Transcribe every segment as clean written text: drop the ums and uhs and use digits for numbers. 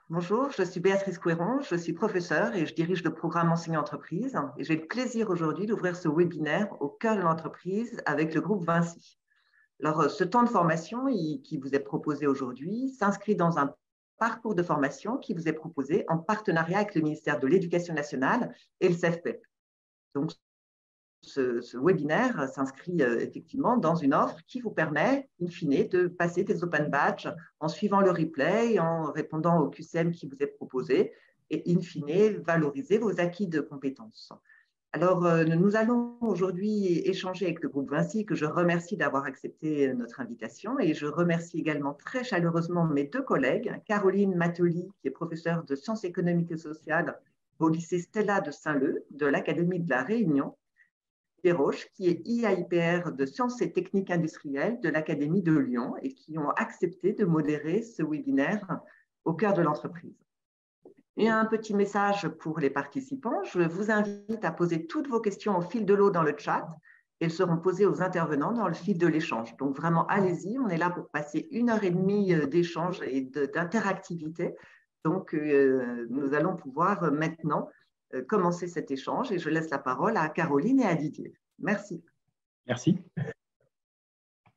Bonjour, je suis Béatrice Couéron, je suis professeure et je dirige le programme Enseignement Entreprise. Et j'ai le plaisir aujourd'hui d'ouvrir ce webinaire au cœur de l'entreprise avec le groupe Vinci. Alors, ce temps de formation qui vous est proposé aujourd'hui s'inscrit dans un parcours de formation qui vous est proposé en partenariat avec le ministère de l'Éducation nationale et le CEFPEP. Donc, ce webinaire s'inscrit effectivement dans une offre qui vous permet, in fine, de passer des open badges en suivant le replay, en répondant au QCM qui vous est proposé et, in fine, valoriser vos acquis de compétences. Alors, nous allons aujourd'hui échanger avec le groupe Vinci, que je remercie d'avoir accepté notre invitation, et je remercie également très chaleureusement mes deux collègues, Caroline Mateli, qui est professeure de sciences économiques et sociales au lycée Stella de Saint-Leu, de l'Académie de la Réunion, Desroches, qui est IAIPR de sciences et techniques industrielles de l'Académie de Lyon et qui ont accepté de modérer ce webinaire au cœur de l'entreprise. Et un petit message pour les participants. Je vous invite à poser toutes vos questions au fil de l'eau dans le chat. Elles seront posées aux intervenants dans le fil de l'échange. Donc vraiment, allez-y. On est là pour passer 1h30 d'échange et d'interactivité. Donc, nous allons pouvoir maintenant commencer cet échange et je laisse la parole à Caroline et à Didier. Merci. Merci.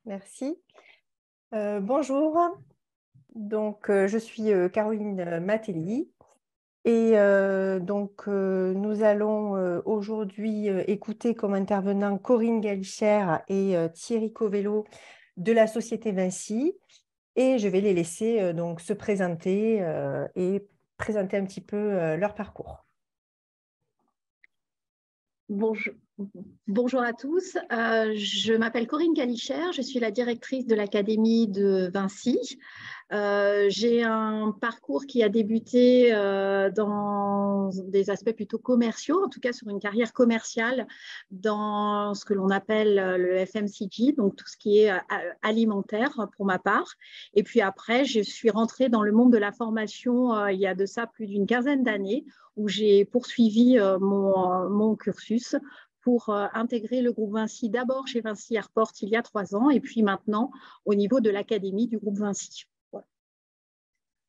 Merci. Bonjour. Donc, je suis Caroline Mateli et nous allons aujourd'hui écouter comme intervenants Corinne Galichère et Thierry Covello de la société Vinci et je vais les laisser donc se présenter et présenter un petit peu leur parcours. Bonjour à tous, je m'appelle Corinne Galichère, je suis la directrice de l'Académie de Vinci. J'ai un parcours qui a débuté dans des aspects plutôt commerciaux, en tout cas sur une carrière commerciale dans ce que l'on appelle le FMCG, donc tout ce qui est alimentaire pour ma part. Et puis après, je suis rentrée dans le monde de la formation il y a de ça plus d'une quinzaine d'années, où j'ai poursuivi mon cursus pour intégrer le groupe Vinci, d'abord chez Vinci Airport il y a 3 ans, et puis maintenant au niveau de l'académie du groupe Vinci. Voilà.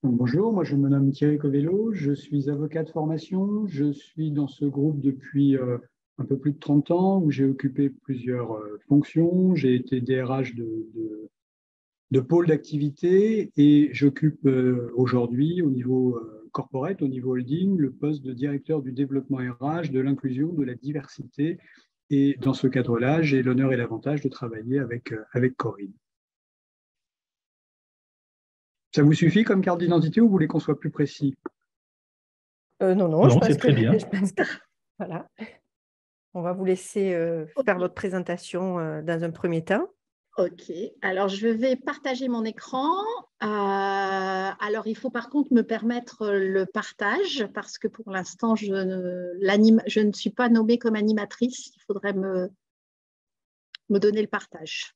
Bonjour, moi je me nomme Thierry Covello, je suis avocat de formation, je suis dans ce groupe depuis un peu plus de 30 ans, où j'ai occupé plusieurs fonctions, j'ai été DRH de pôle d'activité et j'occupe aujourd'hui au niveau corporate, au niveau holding, le poste de directeur du développement RH, de l'inclusion, de la diversité. Et dans ce cadre-là, j'ai l'honneur et l'avantage de travailler avec Corinne. Ça vous suffit comme carte d'identité ou vous voulez qu'on soit plus précis? Non, c'est très bien. Voilà. On va vous laisser faire votre présentation dans un premier temps. Ok, alors je vais partager mon écran. Alors il faut par contre me permettre le partage parce que pour l'instant je ne suis pas nommée comme animatrice. Il faudrait me donner le partage.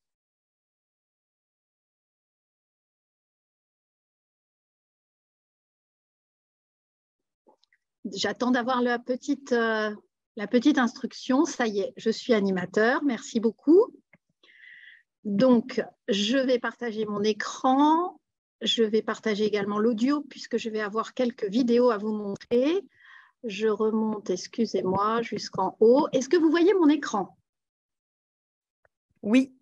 J'attends d'avoir la petite instruction. Ça y est, je suis animateur. Merci beaucoup. Donc, je vais partager mon écran. Je vais partager également l'audio puisque je vais avoir quelques vidéos à vous montrer. Je remonte, excusez-moi, jusqu'en haut. Est-ce que vous voyez mon écran? Oui.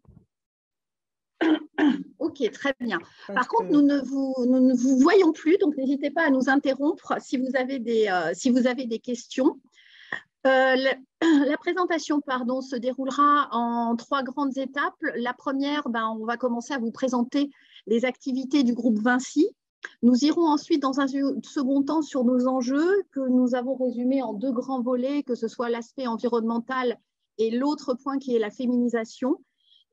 Ok, très bien. Par contre, nous ne vous voyons plus, donc n'hésitez pas à nous interrompre si vous avez des questions. La présentation se déroulera en 3 grandes étapes. La première, on va commencer à vous présenter les activités du groupe Vinci. Nous irons ensuite dans un second temps sur nos enjeux que nous avons résumés en 2 grands volets, que ce soit l'aspect environnemental et l'autre point qui est la féminisation.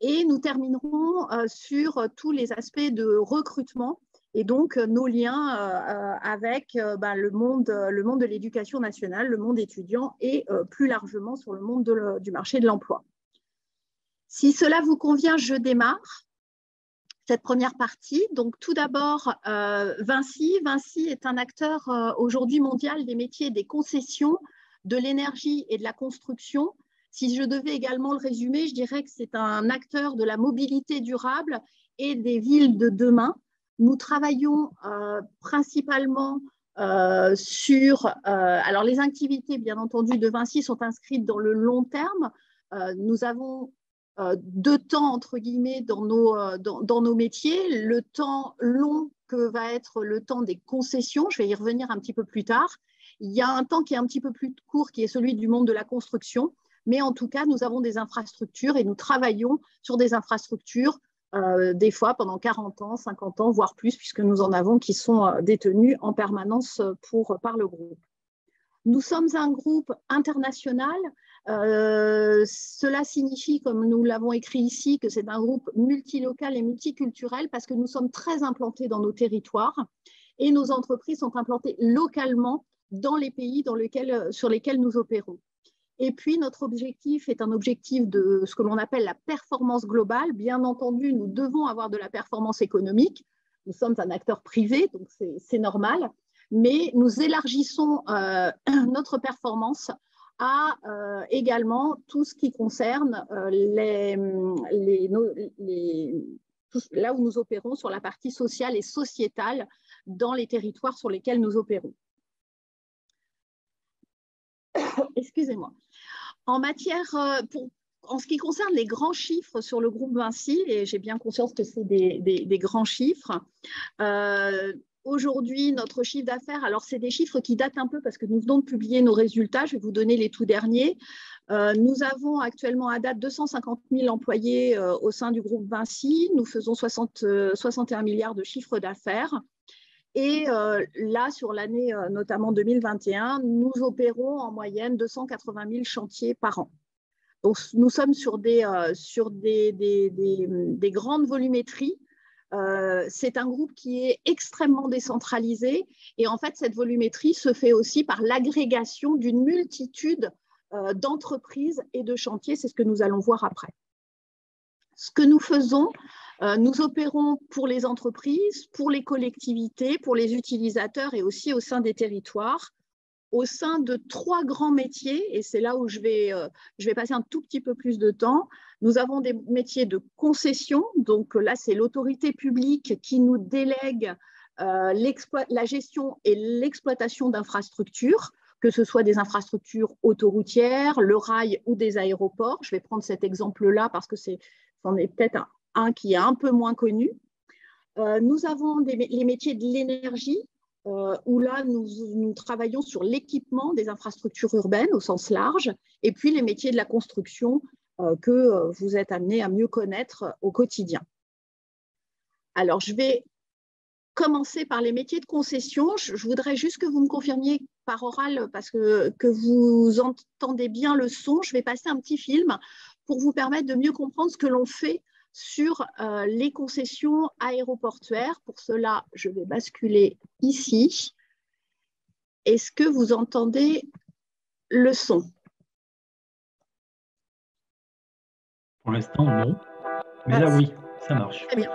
Et nous terminerons sur tous les aspects de recrutement et donc nos liens avec le monde de l'éducation nationale, le monde étudiant et plus largement sur le monde du marché de l'emploi. Si cela vous convient, je démarre cette première partie. Donc tout d'abord, Vinci est un acteur aujourd'hui mondial des métiers des concessions, de l'énergie et de la construction. Si je devais également le résumer, je dirais que c'est un acteur de la mobilité durable et des villes de demain. Nous travaillons principalement alors les activités, bien entendu, de Vinci sont inscrites dans le long terme. Nous avons deux temps, entre guillemets, dans nos métiers. Le temps long que va être le temps des concessions, je vais y revenir un petit peu plus tard. Il y a un temps qui est un petit peu plus court, qui est celui du monde de la construction. Mais en tout cas, nous avons des infrastructures et nous travaillons sur des infrastructures des fois pendant 40 ans, 50 ans, voire plus, puisque nous en avons qui sont détenus en permanence par le groupe. Nous sommes un groupe international. Cela signifie, comme nous l'avons écrit ici, que c'est un groupe multilocal et multiculturel parce que nous sommes très implantés dans nos territoires et nos entreprises sont implantées localement dans les pays sur lesquels nous opérons. Et puis, notre objectif est un objectif de ce que l'on appelle la performance globale. Bien entendu, nous devons avoir de la performance économique. Nous sommes un acteur privé, donc c'est normal. Mais nous élargissons notre performance à également tout ce qui concerne là où nous opérons sur la partie sociale et sociétale dans les territoires sur lesquels nous opérons. Excusez-moi. En ce qui concerne les grands chiffres sur le groupe Vinci, et j'ai bien conscience que c'est des grands chiffres, aujourd'hui, notre chiffre d'affaires, alors c'est des chiffres qui datent un peu parce que nous venons de publier nos résultats, je vais vous donner les tout derniers. Nous avons actuellement à date 250 000 employés au sein du groupe Vinci, nous faisons 61 milliards de chiffre d'affaires. Et là, sur l'année notamment 2021, nous opérons en moyenne 280 000 chantiers par an. Donc, nous sommes sur des grandes volumétries. C'est un groupe qui est extrêmement décentralisé. Et en fait, cette volumétrie se fait aussi par l'agrégation d'une multitude d'entreprises et de chantiers. C'est ce que nous allons voir après. Ce que nous faisons, nous opérons pour les entreprises, pour les collectivités, pour les utilisateurs et aussi au sein des territoires, au sein de 3 grands métiers, et c'est là où je vais passer un tout petit peu plus de temps. Nous avons des métiers de concession, donc là c'est l'autorité publique qui nous délègue la gestion et l'exploitation d'infrastructures, que ce soit des infrastructures autoroutières, le rail ou des aéroports. Je vais prendre cet exemple-là parce que c'en est peut-être un qui est un peu moins connu. Nous avons les métiers de l'énergie, où là, nous travaillons sur l'équipement des infrastructures urbaines au sens large, et puis les métiers de la construction que vous êtes amenés à mieux connaître au quotidien. Alors, je vais commencer par les métiers de concession. Je voudrais juste que vous me confirmiez par oral, parce que vous entendez bien le son. Je vais passer un petit film pour vous permettre de mieux comprendre ce que l'on fait sur les concessions aéroportuaires. Pour cela, je vais basculer ici. Est-ce que vous entendez le son? Pour l'instant, non. Mais là, oui, ça marche. Très bien.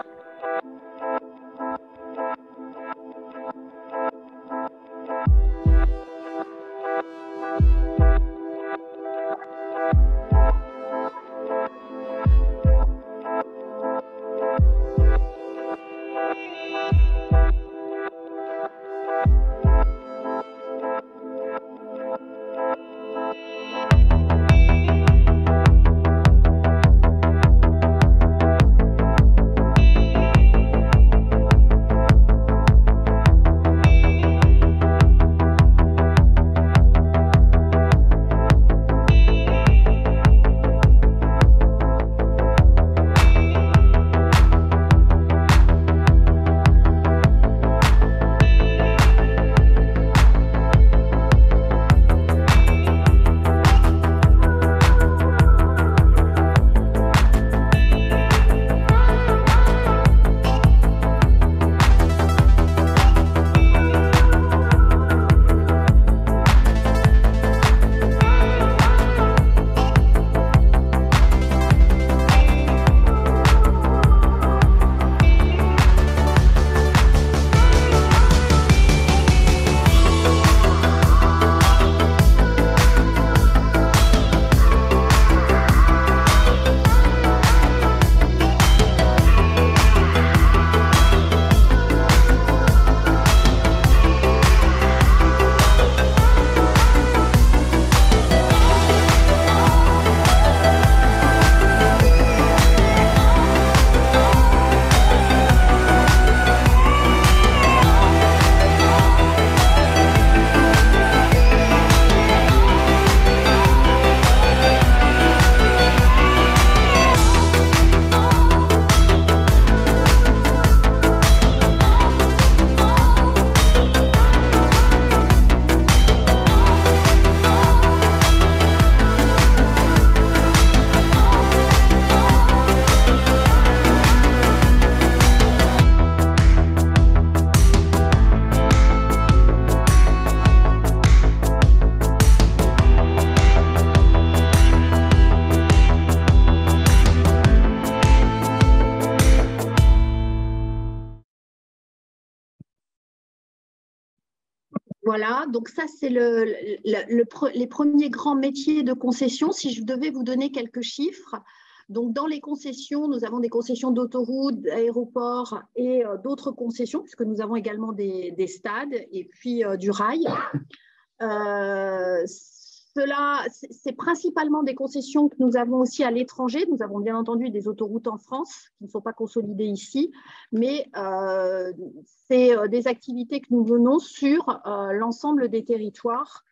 Voilà, donc ça, c'est les premiers grands métiers de concession. Si je devais vous donner quelques chiffres, donc dans les concessions, nous avons des concessions d'autoroutes, d'aéroports et d'autres concessions, puisque nous avons également des stades et puis du rail. C'est principalement des concessions que nous avons aussi à l'étranger. Nous avons bien entendu des autoroutes en France qui ne sont pas consolidées ici, mais c'est des activités que nous menons sur l'ensemble des territoires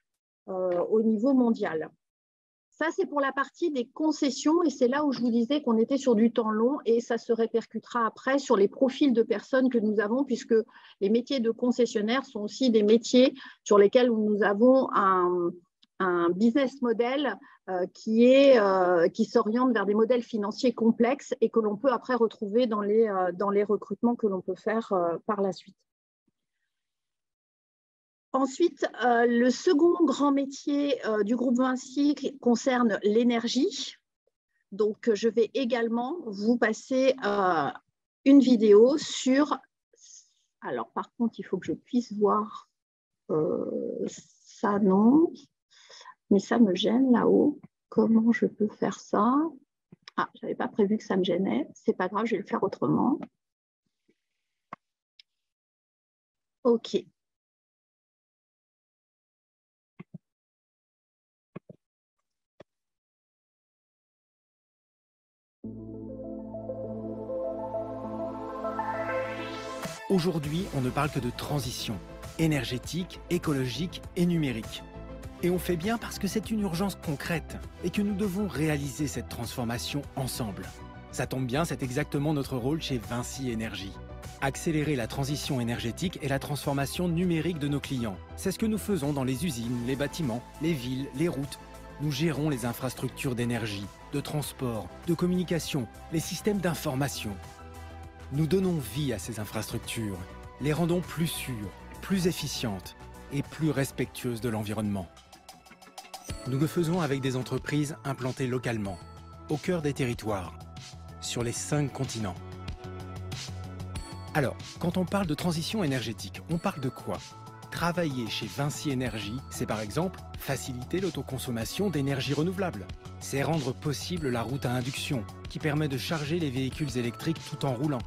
au niveau mondial. Ça, c'est pour la partie des concessions et c'est là où je vous disais qu'on était sur du temps long et ça se répercutera après sur les profils de personnes que nous avons puisque les métiers de concessionnaire sont aussi des métiers sur lesquels nous avons un business model qui s'oriente vers des modèles financiers complexes et que l'on peut après retrouver dans les recrutements que l'on peut faire par la suite. Ensuite, le second grand métier du groupe Vinci concerne l'énergie. Donc, je vais également vous passer une vidéo sur… Alors, par contre, il faut que je puisse voir ça, non. Mais ça me gêne là-haut. Comment je peux faire ça? Ah, je n'avais pas prévu que ça me gênait. C'est pas grave, je vais le faire autrement. OK. Aujourd'hui, on ne parle que de transition énergétique, écologique et numérique. Et on fait bien parce que c'est une urgence concrète et que nous devons réaliser cette transformation ensemble. Ça tombe bien, c'est exactement notre rôle chez Vinci Énergie. Accélérer la transition énergétique et la transformation numérique de nos clients. C'est ce que nous faisons dans les usines, les bâtiments, les villes, les routes. Nous gérons les infrastructures d'énergie, de transport, de communication, les systèmes d'information. Nous donnons vie à ces infrastructures, les rendons plus sûres, plus efficientes et plus respectueuses de l'environnement. Nous le faisons avec des entreprises implantées localement, au cœur des territoires, sur les 5 continents. Alors, quand on parle de transition énergétique, on parle de quoi? Travailler chez Vinci Énergie, c'est par exemple faciliter l'autoconsommation d'énergie renouvelable. C'est rendre possible la route à induction, qui permet de charger les véhicules électriques tout en roulant.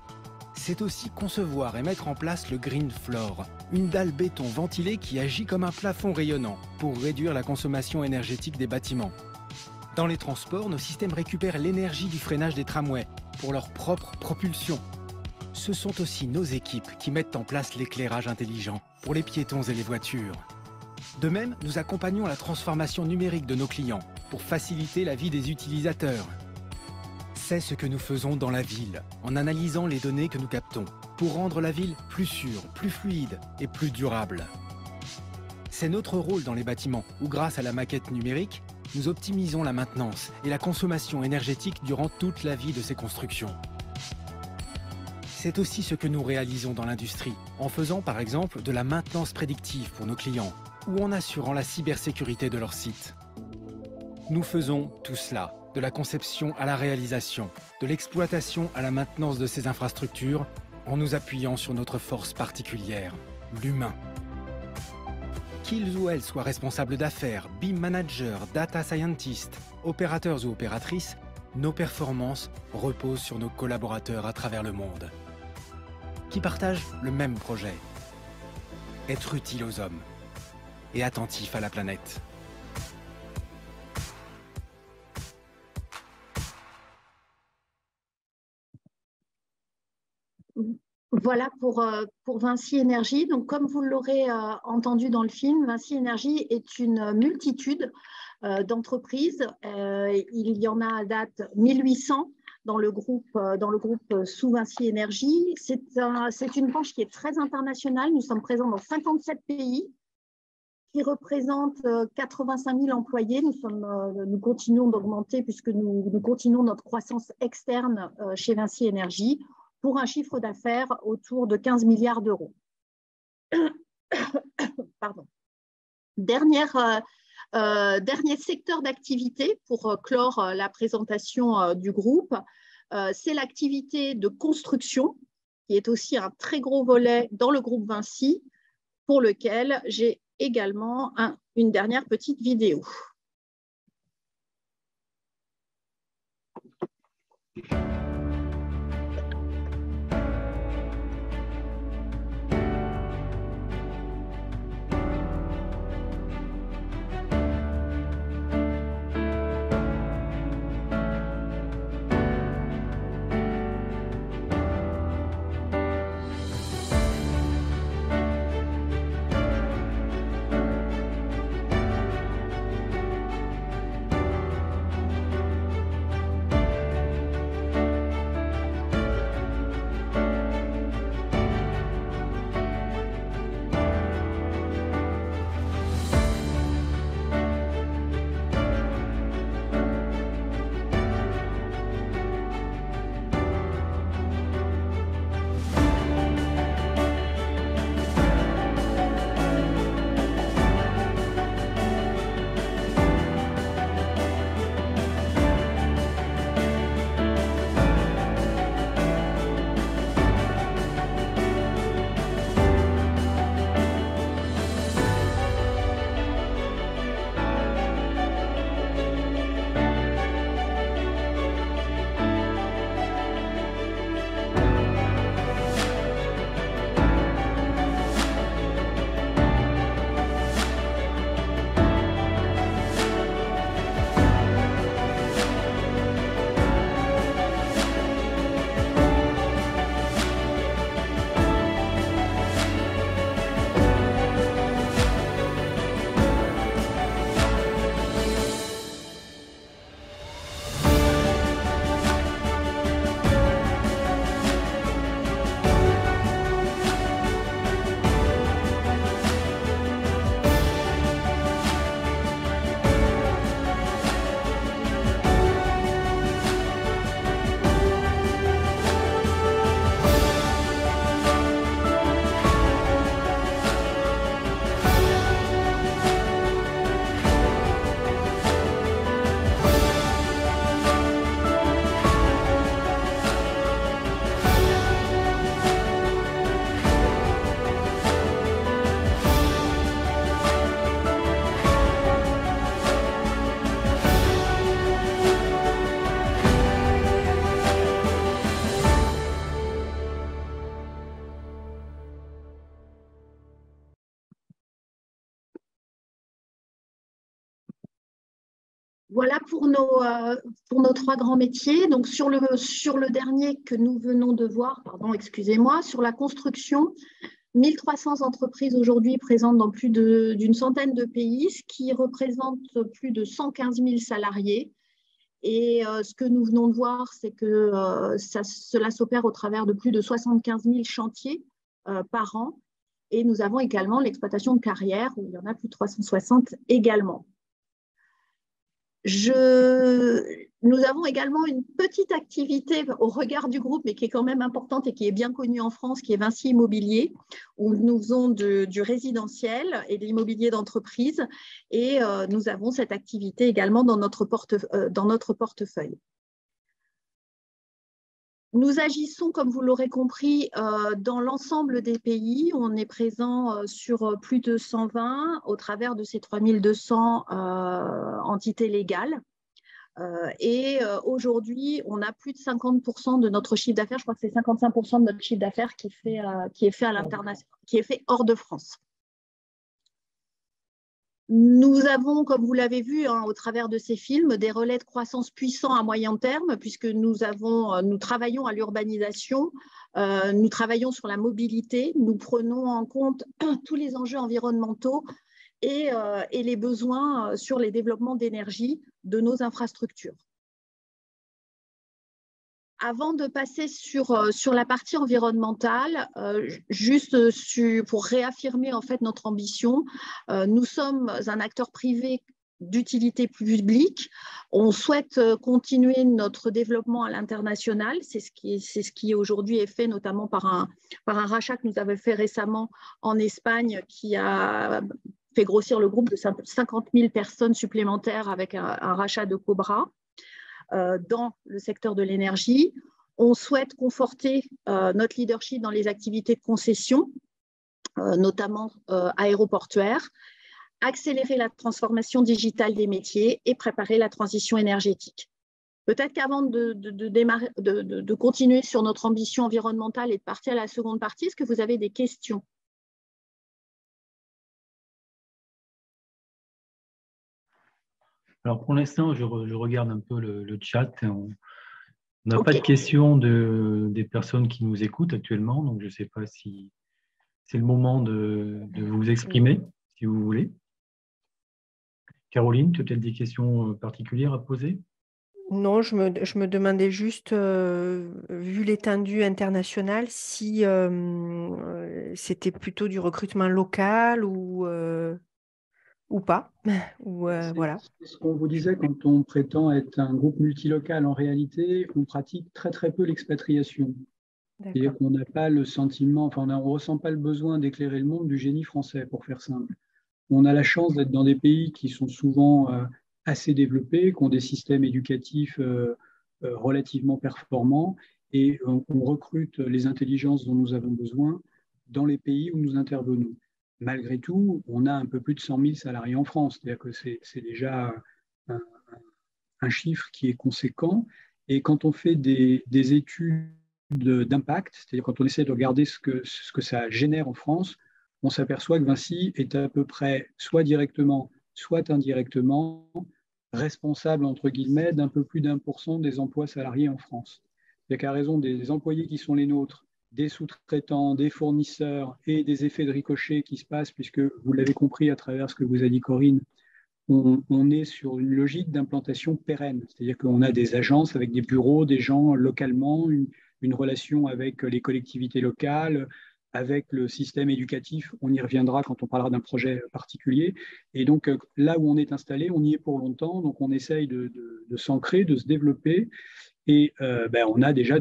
C'est aussi concevoir et mettre en place le Green Floor, une dalle béton ventilée qui agit comme un plafond rayonnant pour réduire la consommation énergétique des bâtiments. Dans les transports, nos systèmes récupèrent l'énergie du freinage des tramways pour leur propre propulsion. Ce sont aussi nos équipes qui mettent en place l'éclairage intelligent pour les piétons et les voitures. De même, nous accompagnons la transformation numérique de nos clients pour faciliter la vie des utilisateurs. C'est ce que nous faisons dans la ville, en analysant les données que nous captons, pour rendre la ville plus sûre, plus fluide et plus durable. C'est notre rôle dans les bâtiments, où grâce à la maquette numérique, nous optimisons la maintenance et la consommation énergétique durant toute la vie de ces constructions. C'est aussi ce que nous réalisons dans l'industrie, en faisant par exemple de la maintenance prédictive pour nos clients, ou en assurant la cybersécurité de leur site. Nous faisons tout cela, de la conception à la réalisation, de l'exploitation à la maintenance de ces infrastructures, en nous appuyant sur notre force particulière, l'humain. Qu'ils ou elles soient responsables d'affaires, BIM managers, data scientists, opérateurs ou opératrices, nos performances reposent sur nos collaborateurs à travers le monde, qui partagent le même projet, être utile aux hommes et attentif à la planète. Voilà pour Vinci Énergie. Donc, comme vous l'aurez entendu dans le film, Vinci Énergie est une multitude d'entreprises. Il y en a à date 1800 dans le groupe sous Vinci Énergie. C'est une branche qui est très internationale. Nous sommes présents dans 57 pays qui représentent 85 000 employés. Nous continuons d'augmenter puisque nous continuons notre croissance externe chez Vinci Énergie, pour un chiffre d'affaires autour de 15 milliards d'euros. Pardon. Dernier secteur d'activité pour clore la présentation du groupe, c'est l'activité de construction, qui est aussi un très gros volet dans le groupe Vinci, pour lequel j'ai également une dernière petite vidéo. Voilà pour nos trois grands métiers. Donc, sur le dernier que nous venons de voir, pardon, excusez-moi, sur la construction, 1300 entreprises aujourd'hui présentes dans plus d'une centaine de pays, ce qui représente plus de 115 000 salariés. Et ce que nous venons de voir, c'est que cela s'opère au travers de plus de 75 000 chantiers par an. Et nous avons également l'exploitation de carrière, où il y en a plus de 360 également. Nous avons également une petite activité au regard du groupe, mais qui est quand même importante et qui est bien connue en France, qui est Vinci Immobilier, où nous faisons du résidentiel et de l'immobilier d'entreprise. Et nous avons cette activité également dans notre portefeuille. Nous agissons, comme vous l'aurez compris, dans l'ensemble des pays. On est présent sur plus de 120 au travers de ces 3200 entités légales. Et aujourd'hui, on a plus de 50% de notre chiffre d'affaires, je crois que c'est 55% de notre chiffre d'affaires qui est fait à l'international, qui est fait hors de France. Nous avons, comme vous l'avez vu au travers de ces films, des relais de croissance puissants à moyen terme, puisque nous travaillons à l'urbanisation, nous travaillons sur la mobilité, nous prenons en compte tous les enjeux environnementaux et les besoins sur les développements d'énergie de nos infrastructures. Avant de passer sur la partie environnementale, juste pour réaffirmer en fait notre ambition, nous sommes un acteur privé d'utilité publique. On souhaite continuer notre développement à l'international. C'est ce qui aujourd'hui est fait notamment par un rachat que nous avons fait récemment en Espagne qui a fait grossir le groupe de 50 000 personnes supplémentaires avec un rachat de Cobra. Dans le secteur de l'énergie. On souhaite conforter notre leadership dans les activités de concession notamment aéroportuaires, accélérer la transformation digitale des métiers et préparer la transition énergétique. Peut-être qu'avant de continuer sur notre ambition environnementale et de partir à la seconde partie, est-ce que vous avez des questions? Alors pour l'instant, je regarde un peu le chat. On n'a pas de questions des personnes qui nous écoutent actuellement, donc je ne sais pas si c'est le moment de vous exprimer, si vous voulez. Caroline, tu as peut-être des questions particulières à poser? Non, je me demandais juste, vu l'étendue internationale, si c'était plutôt du recrutement local ou pas. Voilà. C'est ce qu'on vous disait quand on prétend être un groupe multilocal. En réalité, on pratique très très peu l'expatriation. C'est-à-dire qu'on n'a pas le sentiment, enfin on ne ressent pas le besoin d'éclairer le monde du génie français, pour faire simple. On a la chance d'être dans des pays qui sont souvent assez développés, qui ont des systèmes éducatifs relativement performants, et on recrute les intelligences dont nous avons besoin dans les pays où nous intervenons. Malgré tout, on a un peu plus de 100 000 salariés en France, c'est-à-dire que c'est déjà un chiffre qui est conséquent. Et quand on fait des études d'impact, c'est-à-dire quand on essaie de regarder ce que ça génère en France, on s'aperçoit que Vinci est à peu près, soit directement, soit indirectement, responsable, entre guillemets, d'un peu plus d'1% des emplois salariés en France. C'est-à-dire qu'à raison des employés qui sont les nôtres, des sous-traitants, des fournisseurs et des effets de ricochet qui se passent, puisque vous l'avez compris à travers ce que vous a dit Corinne, on est sur une logique d'implantation pérenne. C'est-à-dire qu'on a des agences avec des bureaux, des gens localement, une relation avec les collectivités locales, avec le système éducatif. On y reviendra quand on parlera d'un projet particulier. Et donc, là où on est installé, on y est pour longtemps. Donc, on essaye de s'ancrer, de se développer. Et on a déjà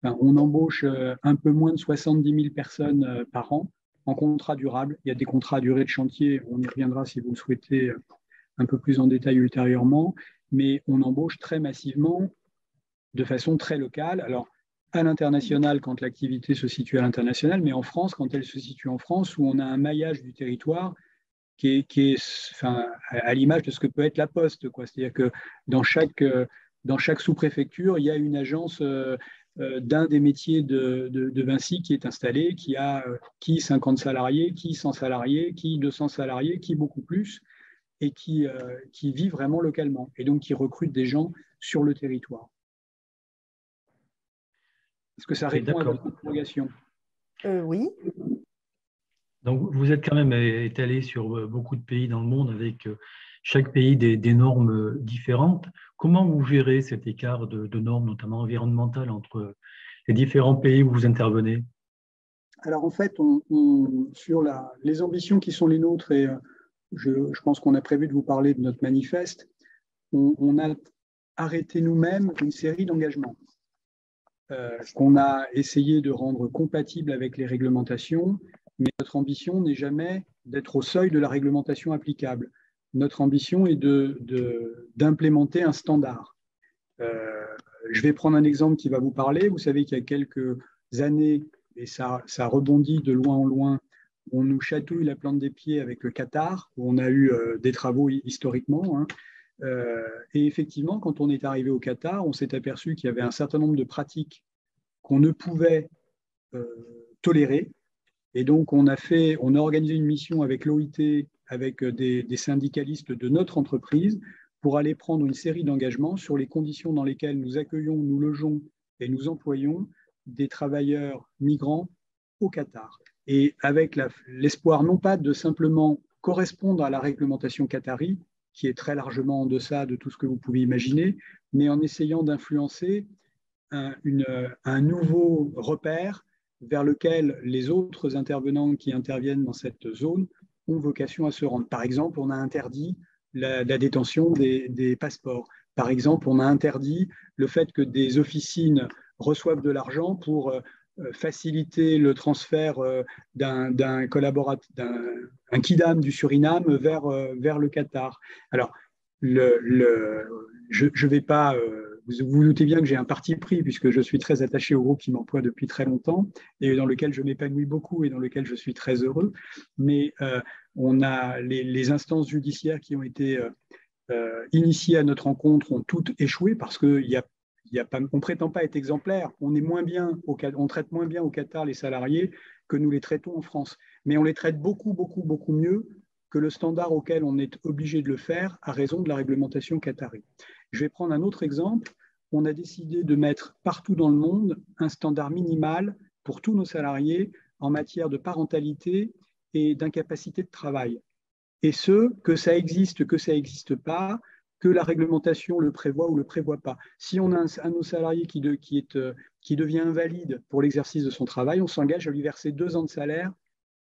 on embauche un peu moins de 70 000 personnes par an en contrat durable. Il y a des contrats à durée de chantier, on y reviendra si vous le souhaitez un peu plus en détail ultérieurement, mais on embauche très massivement de façon très locale. Alors, à l'international, quand l'activité se situe à l'international, mais en France, quand elle se situe en France, où on a un maillage du territoire qui est à l'image de ce que peut être la Poste, quoi. C'est-à-dire que dans chaque sous-préfecture, il y a une agence d'un des métiers de Vinci qui est installé, qui a qui 50 salariés, qui 100 salariés, qui 200 salariés, qui beaucoup plus, et qui vit vraiment localement, et donc qui recrute des gens sur le territoire. Est-ce que ça répond à votre interrogation? Oui. Donc, vous êtes quand même étalé sur beaucoup de pays dans le monde, avec chaque pays des normes différentes. Comment vous gérez cet écart de normes, notamment environnementales, entre les différents pays où vous intervenez? Alors, en fait, sur les ambitions qui sont les nôtres, et je pense qu'on a prévu de vous parler de notre manifeste, on a arrêté nous-mêmes une série d'engagements qu'on a essayé de rendre compatibles avec les réglementations, mais notre ambition n'est jamais d'être au seuil de la réglementation applicable. Notre ambition est d'implémenter un standard. Je vais prendre un exemple qui va vous parler. Vous savez qu'il y a quelques années, et ça rebondit de loin en loin, on nous chatouille la plante des pieds avec le Qatar, où on a eu des travaux historiquement. Et effectivement, quand on est arrivé au Qatar, on s'est aperçu qu'il y avait un certain nombre de pratiques qu'on ne pouvait tolérer. Et donc, on a organisé une mission avec l'OIT, avec des syndicalistes de notre entreprise, pour aller prendre une série d'engagements sur les conditions dans lesquelles nous accueillons, nous logeons et nous employons des travailleurs migrants au Qatar. Et avec l'espoir non pas de simplement correspondre à la réglementation qatari, qui est très largement en deçà de tout ce que vous pouvez imaginer, mais en essayant d'influencer un nouveau repère vers lequel les autres intervenants qui interviennent dans cette zone ont vocation à se rendre. Par exemple, on a interdit la détention des passeports. Par exemple, on a interdit le fait que des officines reçoivent de l'argent pour faciliter le transfert d'un collaborateur, un kidam du Suriname vers le Qatar. Alors, je vais pas. Vous vous doutez bien que j'ai un parti pris puisque je suis très attaché au groupe qui m'emploie depuis très longtemps et dans lequel je m'épanouis beaucoup et dans lequel je suis très heureux. Mais on a les instances judiciaires qui ont été initiées à notre rencontre ont toutes échoué parce que on prétend pas être exemplaire. On est moins bien on traite moins bien au Qatar les salariés que nous les traitons en France. Mais on les traite beaucoup, beaucoup, beaucoup mieux que le standard auquel on est obligé de le faire à raison de la réglementation qatari. Je vais prendre un autre exemple. On a décidé de mettre partout dans le monde un standard minimal pour tous nos salariés en matière de parentalité et d'incapacité de travail. Et que ça existe, que ça n'existe pas, que la réglementation le prévoit ou ne le prévoit pas. Si on a un de nos salariés qui devient invalide pour l'exercice de son travail, on s'engage à lui verser 2 ans de salaire,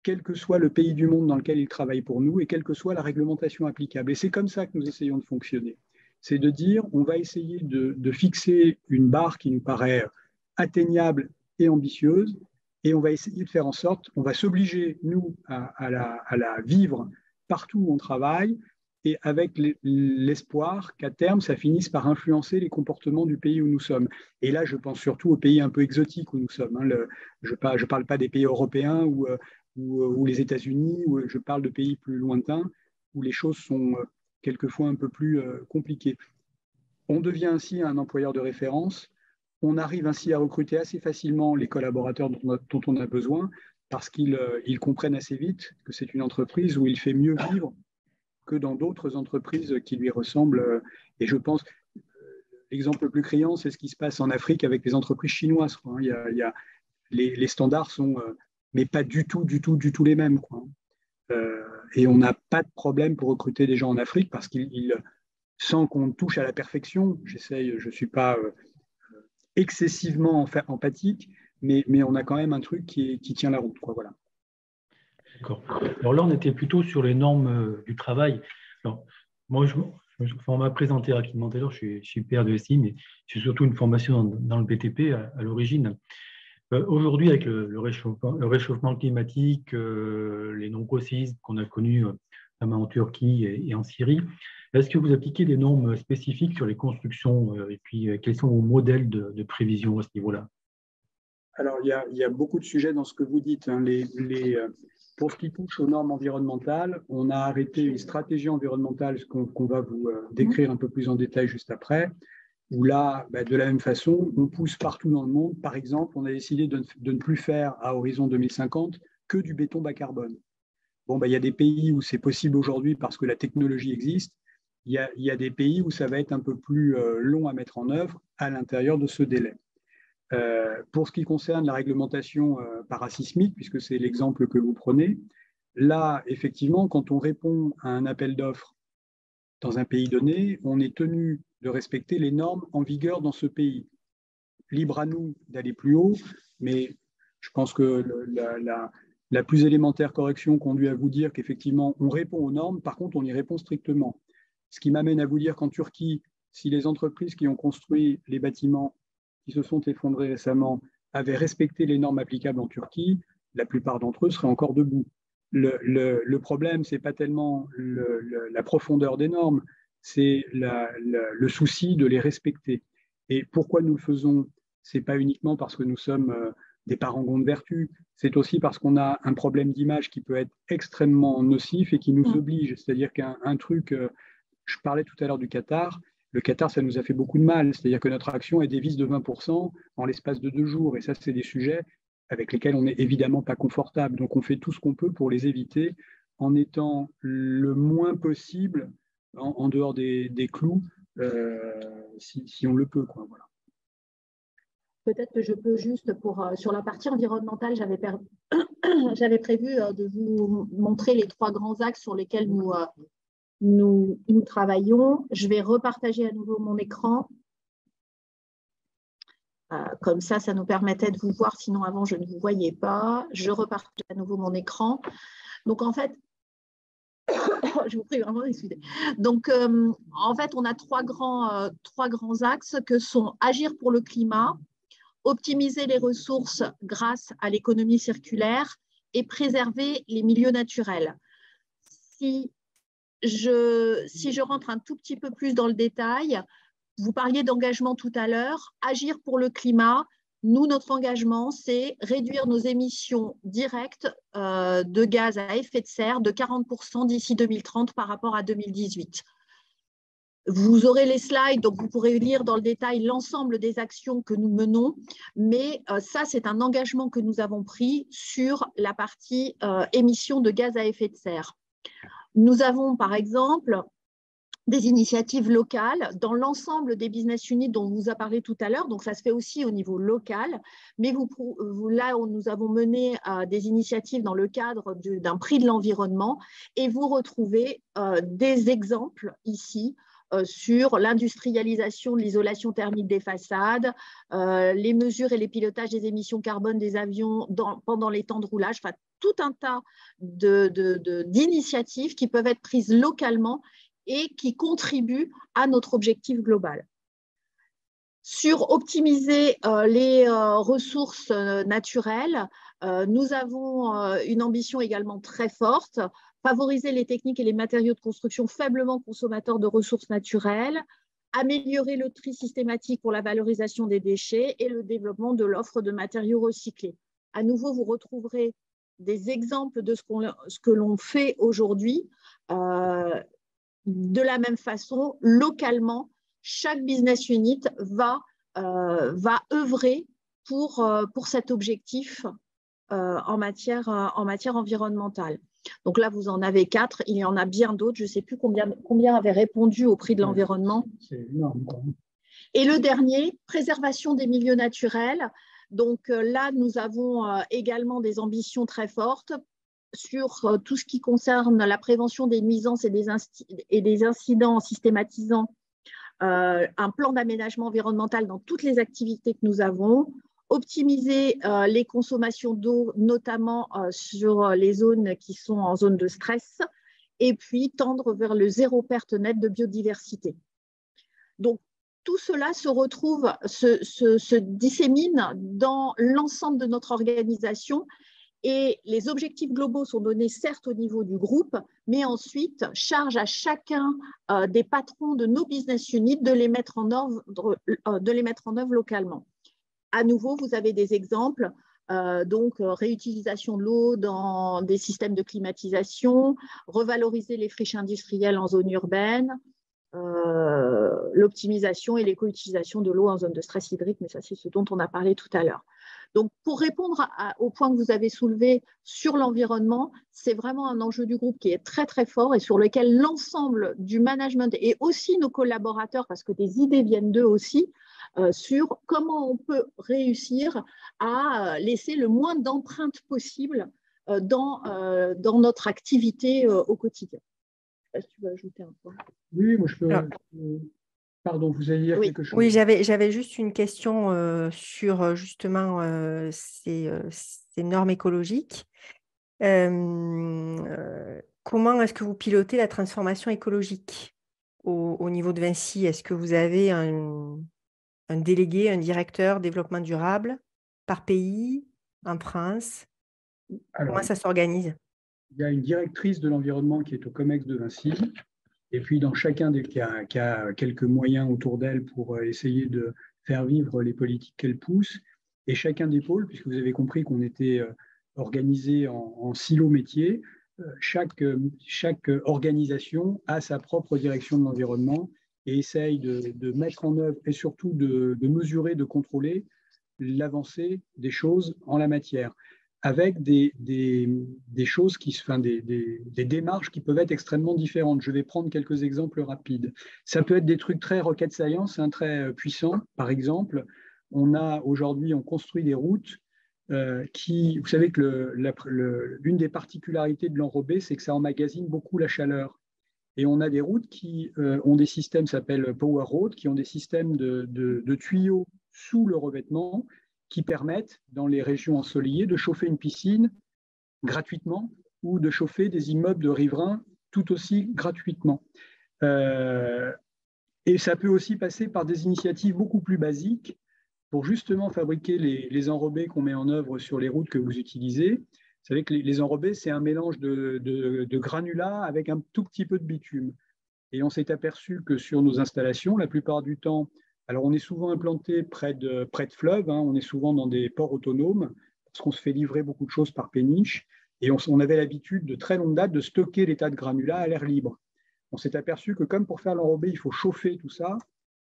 quel que soit le pays du monde dans lequel il travaille pour nous et quelle que soit la réglementation applicable. Et c'est comme ça que nous essayons de fonctionner. C'est de dire, on va essayer de fixer une barre qui nous paraît atteignable et ambitieuse, et on va essayer de faire en sorte, on va s'obliger, nous, à la vivre partout où on travaille, et avec l'espoir qu'à terme, ça finisse par influencer les comportements du pays où nous sommes. Et là, je pense surtout aux pays un peu exotiques où nous sommes. Je ne parle pas des pays européens ou les États-Unis, où je parle de pays plus lointains, où les choses sont quelquefois un peu plus compliquées. On devient ainsi un employeur de référence. On arrive ainsi à recruter assez facilement les collaborateurs dont on a besoin, parce qu'ils comprennent assez vite que c'est une entreprise où il fait mieux vivre que dans d'autres entreprises qui lui ressemblent. Et je pense, l'exemple le plus criant, c'est ce qui se passe en Afrique avec les entreprises chinoises. Les standards sont, mais pas du tout les mêmes. Et on n'a pas de problème pour recruter des gens en Afrique parce qu'ils, sans qu'on touche à la perfection, je ne suis pas excessivement empathique, mais on a quand même un truc qui tient la route. Voilà. D'accord. Alors là, on était plutôt sur les normes du travail. Alors, moi, on m'a présenté rapidement tout à l'heure, je suis père de SI, mais c'est surtout une formation dans le BTP à l'origine. Aujourd'hui, avec le réchauffement climatique, les nombreux séismes qu'on a connus, notamment en Turquie et en Syrie, est-ce que vous appliquez des normes spécifiques sur les constructions et puis quels sont vos modèles de prévision à ce niveau-là? Alors, il y a beaucoup de sujets dans ce que vous dites. Pour ce qui touche aux normes environnementales, on a arrêté une stratégie environnementale qu'on va vous décrire un peu plus en détail juste après, où là, de la même façon, on pousse partout dans le monde. Par exemple, on a décidé de ne plus faire à horizon 2050 que du béton bas carbone. Bon, il y a des pays où c'est possible aujourd'hui parce que la technologie existe. Il y a des pays où ça va être un peu plus long à mettre en œuvre à l'intérieur de ce délai. Pour ce qui concerne la réglementation parasismique, puisque c'est l'exemple que vous prenez, là, effectivement, quand on répond à un appel d'offres dans un pays donné, on est tenu de respecter les normes en vigueur dans ce pays. Libre à nous d'aller plus haut, mais je pense que la plus élémentaire correction conduit à vous dire qu'effectivement, on répond aux normes, par contre, on y répond strictement. Ce qui m'amène à vous dire qu'en Turquie, si les entreprises qui ont construit les bâtiments qui se sont effondrés récemment avaient respecté les normes applicables en Turquie, la plupart d'entre eux seraient encore debout. Le problème, ce n'est pas tellement la profondeur des normes, c'est le souci de les respecter. Et pourquoi nous le faisons? Ce n'est pas uniquement parce que nous sommes des parangons de vertu, c'est aussi parce qu'on a un problème d'image qui peut être extrêmement nocif et qui nous oblige. C'est-à-dire qu'un truc, je parlais tout à l'heure du Qatar, le Qatar, ça nous a fait beaucoup de mal. C'est-à-dire que notre action est dévisse de 20% en l'espace de 2 jours. Et ça, c'est des sujets avec lesquels on n'est évidemment pas confortable. Donc, on fait tout ce qu'on peut pour les éviter en étant le moins possible en dehors des clous, si on le peut. Voilà. Peut-être que je peux juste, sur la partie environnementale, j'avais prévu de vous montrer les 3 grands axes sur lesquels nous travaillons. Je vais repartager à nouveau mon écran. Comme ça nous permettait de vous voir, sinon avant je ne vous voyais pas. Je repartage à nouveau mon écran. Donc en fait, je vous prie vraiment d'excuser. Donc en fait, on a 3 grands axes que sont agir pour le climat, optimiser les ressources grâce à l'économie circulaire et préserver les milieux naturels. Si si je rentre un tout petit peu plus dans le détail, vous parliez d'engagement tout à l'heure, agir pour le climat. Nous, notre engagement, c'est réduire nos émissions directes de gaz à effet de serre de 40% d'ici 2030 par rapport à 2018. Vous aurez les slides, donc vous pourrez lire dans le détail l'ensemble des actions que nous menons, mais ça, c'est un engagement que nous avons pris sur la partie émissions de gaz à effet de serre. Nous avons, par exemple, des initiatives locales dans l'ensemble des business units dont on vous a parlé tout à l'heure, donc ça se fait aussi au niveau local, mais là, nous avons mené des initiatives dans le cadre d'un prix de l'environnement et vous retrouvez des exemples ici sur l'industrialisation de l'isolation thermique des façades, les mesures et les pilotages des émissions carbone des avions pendant les temps de roulage, enfin tout un tas d'initiatives qui peuvent être prises localement et qui contribuent à notre objectif global. Sur optimiser les ressources naturelles, nous avons une ambition également très forte, favoriser les techniques et les matériaux de construction faiblement consommateurs de ressources naturelles, améliorer le tri systématique pour la valorisation des déchets et le développement de l'offre de matériaux recyclés. À nouveau, vous retrouverez des exemples de ce que l'on fait aujourd'hui. De la même façon, localement, chaque business unit va œuvrer pour cet objectif en matière environnementale. Donc là, vous en avez 4, il y en a bien d'autres, je ne sais plus combien avaient répondu au prix de l'environnement. C'est énorme. Et le dernier, préservation des milieux naturels. Donc là, nous avons également des ambitions très fortes sur tout ce qui concerne la prévention des nuisances et des incidents en systématisant un plan d'aménagement environnemental dans toutes les activités que nous avons, optimiser les consommations d'eau, notamment sur les zones qui sont en zone de stress, et puis tendre vers le zéro perte nette de biodiversité. Donc, tout cela se dissémine dans l'ensemble de notre organisation. Et les objectifs globaux sont donnés certes au niveau du groupe, mais ensuite, charge à chacun des patrons de nos business units de les mettre en œuvre localement. À nouveau, vous avez des exemples, donc réutilisation de l'eau dans des systèmes de climatisation, revaloriser les friches industrielles en zone urbaine, l'optimisation et l'éco-utilisation de l'eau en zone de stress hydrique, mais ça c'est ce dont on a parlé tout à l'heure. Donc, pour répondre au point que vous avez soulevé sur l'environnement, c'est vraiment un enjeu du groupe qui est très, très fort et sur lequel l'ensemble du management et aussi nos collaborateurs, parce que des idées viennent d'eux aussi, sur comment on peut réussir à laisser le moins d'empreintes possible dans notre activité au quotidien. Est-ce que tu veux ajouter un point? Oui, moi je peux… Pardon, vous allez dire quelque chose? Oui, j'avais juste une question sur justement ces normes écologiques. Comment est-ce que vous pilotez la transformation écologique au niveau de Vinci? Est-ce que vous avez un délégué, un directeur développement durable par pays, en France? Alors, comment ça s'organise? Il y a une directrice de l'environnement qui est au COMEX de Vinci. Et puis, dans chacun qui a quelques moyens autour d'elle pour essayer de faire vivre les politiques qu'elle pousse. Et chacun des pôles, puisque vous avez compris qu'on était organisé en silos métiers, chaque organisation a sa propre direction de l'environnement et essaye de mettre en œuvre et surtout de mesurer, de contrôler l'avancée des choses en la matière, avec des choses des démarches qui peuvent être extrêmement différentes. Je vais prendre quelques exemples rapides. Ça peut être des trucs très rocket science, très puissants. Par exemple, on construit des routes qui, vous savez que l'une des particularités de l'enrobé, c'est que ça emmagasine beaucoup la chaleur. Et on a des routes qui ont des systèmes, ça s'appelle Power Road, qui ont des systèmes de tuyaux sous le revêtement, qui permettent, dans les régions ensoleillées, de chauffer une piscine gratuitement ou de chauffer des immeubles de riverains tout aussi gratuitement. Et ça peut aussi passer par des initiatives beaucoup plus basiques pour justement fabriquer les enrobés qu'on met en œuvre sur les routes que vous utilisez. savez que les enrobés, c'est un mélange de granulats avec un tout petit peu de bitume. Et on s'est aperçu que sur nos installations, la plupart du temps, alors on est souvent implanté près de fleuves, hein, on est souvent dans des ports autonomes, parce qu'on se fait livrer beaucoup de choses par péniche, et on avait l'habitude de très longue date de stocker les tas de granulats à l'air libre. On s'est aperçu que comme pour faire l'enrobé, il faut chauffer tout ça,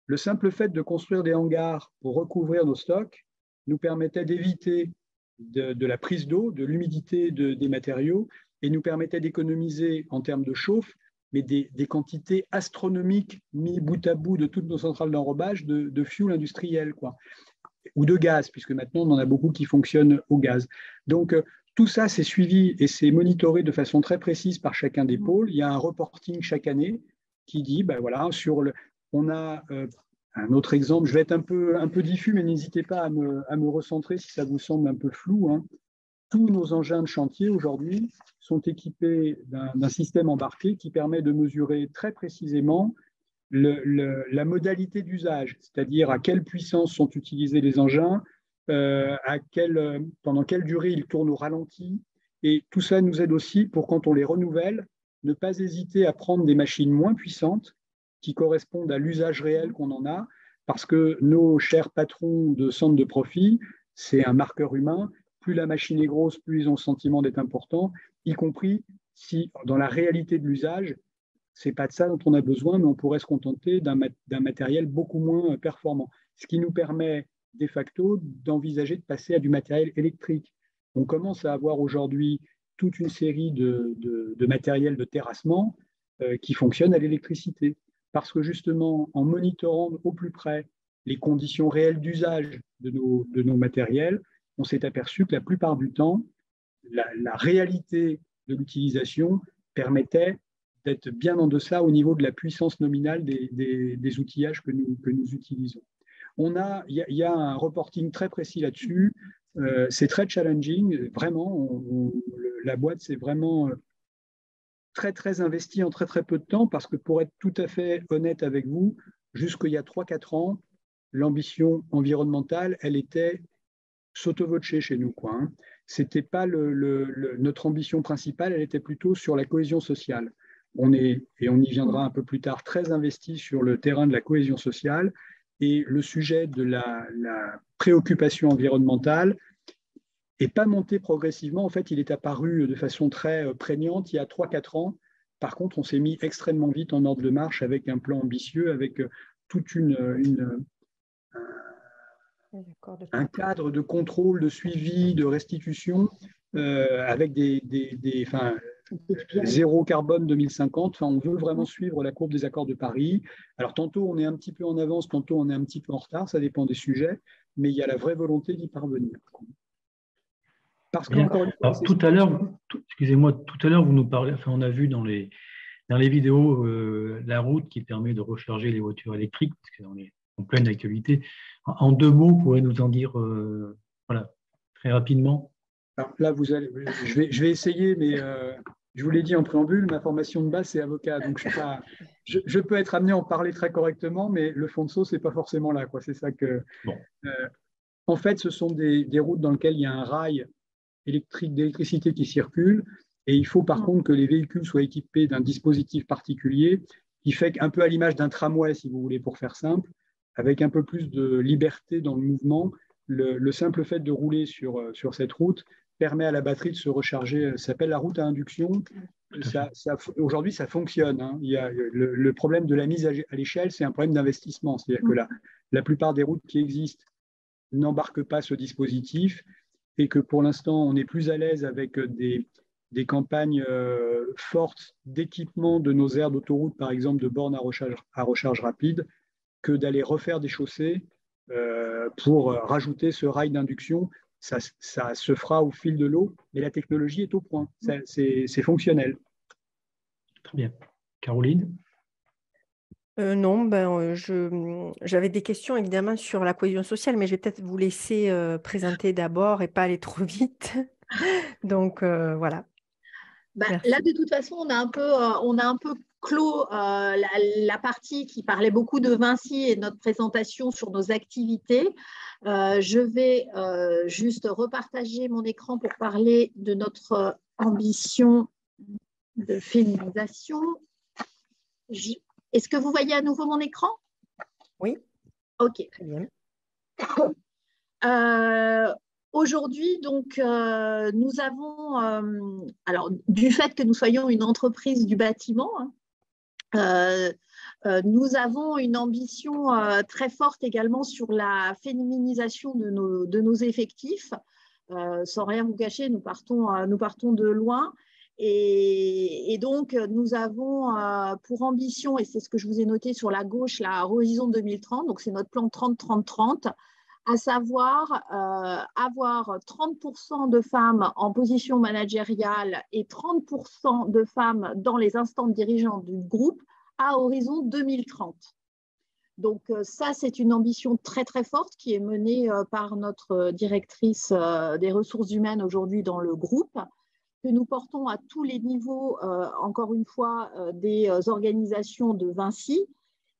le simple fait de construire des hangars pour recouvrir nos stocks nous permettait d'éviter de la prise d'eau, de l'humidité des matériaux, et nous permettait d'économiser en termes de chauffe, mais des quantités astronomiques mis bout à bout de toutes nos centrales d'enrobage de fuel industriel, quoi, ou de gaz, puisque maintenant on en a beaucoup qui fonctionnent au gaz. Donc tout ça, c'est suivi et c'est monitoré de façon très précise par chacun des pôles. Il y a un reporting chaque année qui dit, ben voilà, on a un autre exemple, je vais être un peu diffus, mais n'hésitez pas à me recentrer si ça vous semble un peu flou, hein. Tous nos engins de chantier aujourd'hui sont équipés d'un système embarqué qui permet de mesurer très précisément la modalité d'usage, c'est-à-dire à quelle puissance sont utilisés les engins, pendant quelle durée ils tournent au ralenti. Et tout ça nous aide aussi pour, quand on les renouvelle, ne pas hésiter à prendre des machines moins puissantes qui correspondent à l'usage réel qu'on en a, parce que nos chers patrons de centres de profit, c'est un marqueur humain. Plus la machine est grosse, plus ils ont le sentiment d'être importants, y compris si, dans la réalité de l'usage, ce n'est pas de ça dont on a besoin, mais on pourrait se contenter d'un matériel beaucoup moins performant. Ce qui nous permet, de facto, d'envisager de passer à du matériel électrique. On commence à avoir aujourd'hui toute une série de matériel de terrassement qui fonctionnent à l'électricité. Parce que justement, en monitorant au plus près les conditions réelles d'usage de nos matériels, on s'est aperçu que la plupart du temps, la réalité de l'utilisation permettait d'être bien en deçà au niveau de la puissance nominale des outillages que nous utilisons. Il y a un reporting très précis là-dessus. C'est très challenging. Vraiment, la boîte s'est vraiment très, très investie en très, très peu de temps parce que, pour être tout à fait honnête avec vous, jusqu'il y a 3-4 ans, l'ambition environnementale, elle était sotto voce chez nous, quoi, hein. C'était pas notre ambition principale, elle était plutôt sur la cohésion sociale. Et on y viendra un peu plus tard, très investi sur le terrain de la cohésion sociale, et le sujet de la préoccupation environnementale n'est pas monté progressivement. En fait, il est apparu de façon très prégnante il y a 3-4 ans. Par contre, on s'est mis extrêmement vite en ordre de marche avec un plan ambitieux, avec toute un cadre de contrôle, de suivi, de restitution, avec zéro carbone 2050. Enfin, on veut vraiment suivre la courbe des accords de Paris. Alors, tantôt on est un petit peu en avance, tantôt on est un petit peu en retard, ça dépend des sujets, mais il y a la vraie volonté d'y parvenir. Parce que, encore une fois, tout à l'heure, vous nous parlez, enfin, on a vu dans les vidéos la route qui permet de recharger les voitures électriques, parce qu'on est en pleine actualité. En 2 mots, vous pourrez nous en dire voilà, très rapidement. Alors là, je vais essayer, mais je vous l'ai dit en préambule, ma formation de base, c'est avocat. Donc, je peux être amené à en parler très correctement, mais le fond de sauce, ce n'est pas forcément là, quoi. C'est ça que… Bon. En fait, ce sont des routes dans lesquelles il y a un rail d'électricité qui circule, et il faut par contre que les véhicules soient équipés d'un dispositif particulier qui fait qu'un peu à l'image d'un tramway, si vous voulez, pour faire simple, avec un peu plus de liberté dans le mouvement, le simple fait de rouler sur cette route permet à la batterie de se recharger. Ça s'appelle la route à induction. Aujourd'hui, ça fonctionne, hein. Il y a le problème de la mise à l'échelle, c'est un problème d'investissement. C'est-à-dire que la plupart des routes qui existent n'embarquent pas ce dispositif, et que pour l'instant, on est plus à l'aise avec des campagnes fortes d'équipement de nos aires d'autoroute, par exemple de bornes à recharge rapide, que d'aller refaire des chaussées pour rajouter ce rail d'induction. Ça se fera au fil de l'eau, mais la technologie est au point. C'est fonctionnel. Très bien. Caroline ? Non, j'avais des questions évidemment sur la cohésion sociale, mais je vais peut-être vous laisser présenter d'abord et pas aller trop vite. Donc voilà. Là, de toute façon, on a un peu clos la partie qui parlait beaucoup de Vinci et notre présentation sur nos activités. Je vais juste repartager mon écran pour parler de notre ambition de féminisation. Est-ce que vous voyez à nouveau mon écran? Oui. OK. Très bien. Aujourd'hui, donc, nous avons, alors, du fait que nous soyons une entreprise du bâtiment, nous avons une ambition très forte également sur la féminisation de nos effectifs. Sans rien vous cacher, nous partons de loin. Et donc, nous avons pour ambition, et c'est ce que je vous ai noté sur la gauche, la Horizon 2030, donc c'est notre plan 30-30-30, à savoir avoir 30% de femmes en position managériale et 30% de femmes dans les instances dirigeantes du groupe à horizon 2030. Donc ça, c'est une ambition très très forte qui est menée par notre directrice des ressources humaines aujourd'hui dans le groupe, que nous portons à tous les niveaux, encore une fois, des organisations de Vinci.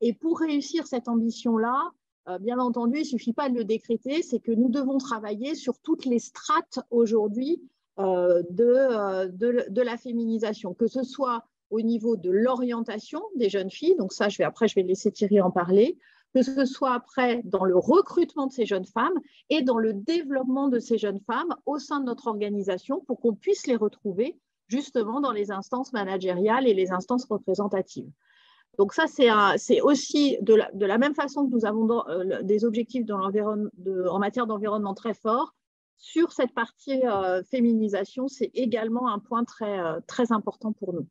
Et pour réussir cette ambition-là, bien entendu, il ne suffit pas de le décréter, c'est que nous devons travailler sur toutes les strates aujourd'hui de la féminisation, que ce soit au niveau de l'orientation des jeunes filles, donc ça, après, je vais laisser Thierry en parler, que ce soit après dans le recrutement de ces jeunes femmes et dans le développement de ces jeunes femmes au sein de notre organisation pour qu'on puisse les retrouver justement dans les instances managériales et les instances représentatives. Donc ça, c'est aussi de la même façon que nous avons des objectifs en matière d'environnement très forts, sur cette partie féminisation, c'est également un point très, très important pour nous.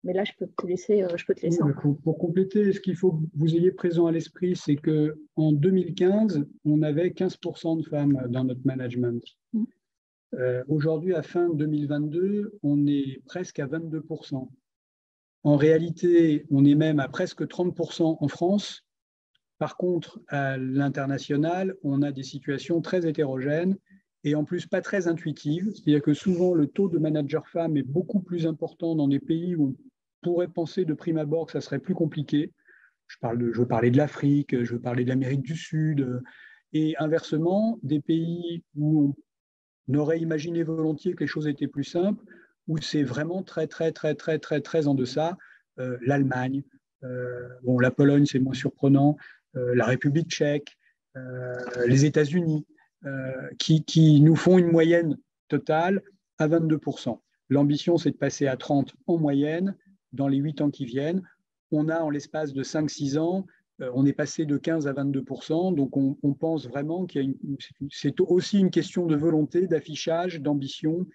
Mais là, je peux te laisser. Pour compléter, ce qu'il faut que vous ayez présent à l'esprit, c'est qu'en 2015, on avait 15% de femmes dans notre management. Aujourd'hui, à fin 2022, on est presque à 22%. En réalité, on est même à presque 30% en France. Par contre, à l'international, on a des situations très hétérogènes et en plus pas très intuitives. C'est-à-dire que souvent, le taux de managers femmes est beaucoup plus important dans des pays où on pourrait penser de prime abord que ça serait plus compliqué. Je veux parler de l'Afrique, je veux parler de l'Amérique du Sud. Et inversement, des pays où on aurait imaginé volontiers que les choses étaient plus simples, où c'est vraiment très en deçà. L'Allemagne, la Pologne, c'est moins surprenant, la République tchèque, les États-Unis, qui nous font une moyenne totale à 22%. L'ambition, c'est de passer à 30% en moyenne dans les 8 ans qui viennent. On a, en l'espace de 5-6 ans, on est passé de 15% à 22%. Donc, on pense vraiment c'est aussi une question de volonté, d'affichage, d'ambition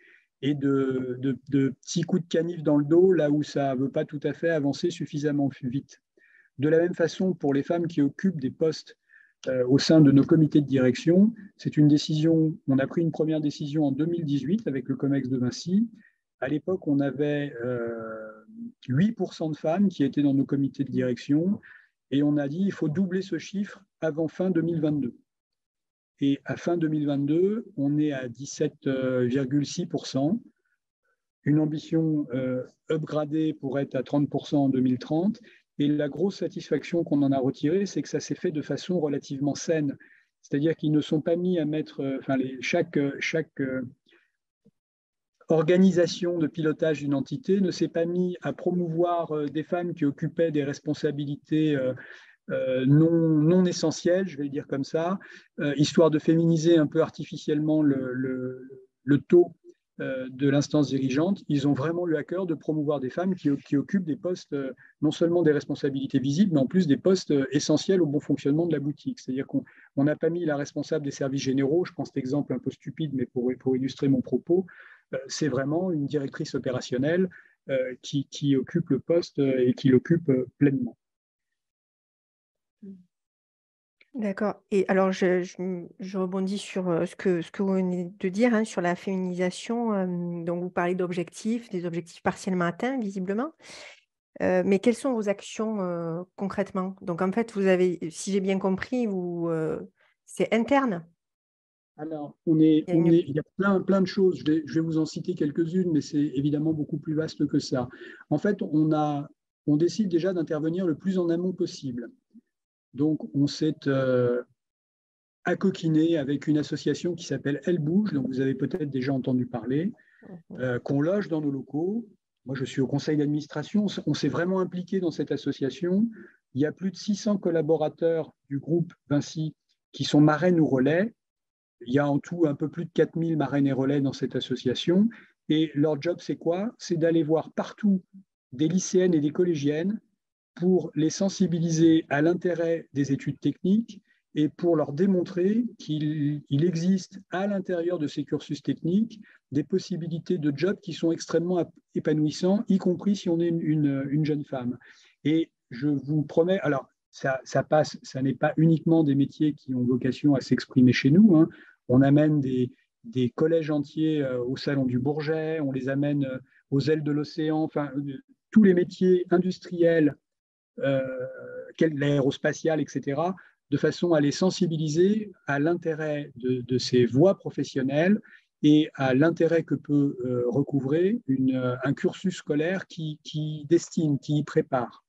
et de petits coups de canif dans le dos, là où ça ne veut pas tout à fait avancer suffisamment vite. De la même façon, pour les femmes qui occupent des postes au sein de nos comités de direction, c'est une décision, on a pris une première décision en 2018 avec le COMEX de Vinci. À l'époque, on avait 8% de femmes qui étaient dans nos comités de direction et on a dit qu'il faut doubler ce chiffre avant fin 2022. Et à fin 2022, on est à 17,6%. Une ambition upgradée pour être à 30% en 2030. Et la grosse satisfaction qu'on en a retirée, c'est que ça s'est fait de façon relativement saine. C'est-à-dire qu'ils ne sont pas mis à mettre, chaque organisation de pilotage d'une entité ne s'est pas mis à promouvoir des femmes qui occupaient des responsabilités non essentielles, je vais le dire comme ça, histoire de féminiser un peu artificiellement le taux de l'instance dirigeante. Ils ont vraiment eu à cœur de promouvoir des femmes qui occupent des postes, non seulement des responsabilités visibles, mais en plus des postes essentiels au bon fonctionnement de la boutique. C'est-à-dire qu'on n'a pas mis la responsable des services généraux, je pense l'exemple un peu stupide, mais pour illustrer mon propos, c'est vraiment une directrice opérationnelle qui occupe le poste et qui l'occupe pleinement. D'accord. Et alors, je rebondis sur ce que vous venez de dire sur la féminisation. Donc, vous parlez d'objectifs, des objectifs partiellement atteints, visiblement. Mais quelles sont vos actions concrètement? Donc, en fait, vous avez, si j'ai bien compris, c'est interne? Alors, il y a plein de choses. Je vais vous en citer quelques-unes, mais c'est évidemment beaucoup plus vaste que ça. En fait, on a on décide déjà d'intervenir le plus en amont possible. Donc, on s'est accoquiné avec une association qui s'appelle Elle Bouge, dont vous avez peut-être déjà entendu parler, qu'on loge dans nos locaux. Moi, je suis au conseil d'administration. On s'est vraiment impliqué dans cette association. Il y a plus de 600 collaborateurs du groupe Vinci qui sont marraines ou relais. Il y a en tout un peu plus de 4000 marraines et relais dans cette association. Et leur job, c'est quoi? C'est d'aller voir partout des lycéennes et des collégiennes pour les sensibiliser à l'intérêt des études techniques et pour leur démontrer qu'il existe à l'intérieur de ces cursus techniques des possibilités de jobs qui sont extrêmement épanouissants, y compris si on est une jeune femme. Et je vous promets, alors ça n'est pas uniquement des métiers qui ont vocation à s'exprimer chez nous, hein. On amène des collèges entiers au Salon du Bourget, on les amène aux ailes de l'océan, enfin, tous les métiers industriels, l'aérospatial, etc., de façon à les sensibiliser à l'intérêt de ces voies professionnelles et à l'intérêt que peut recouvrer un cursus scolaire qui destine, qui y prépare.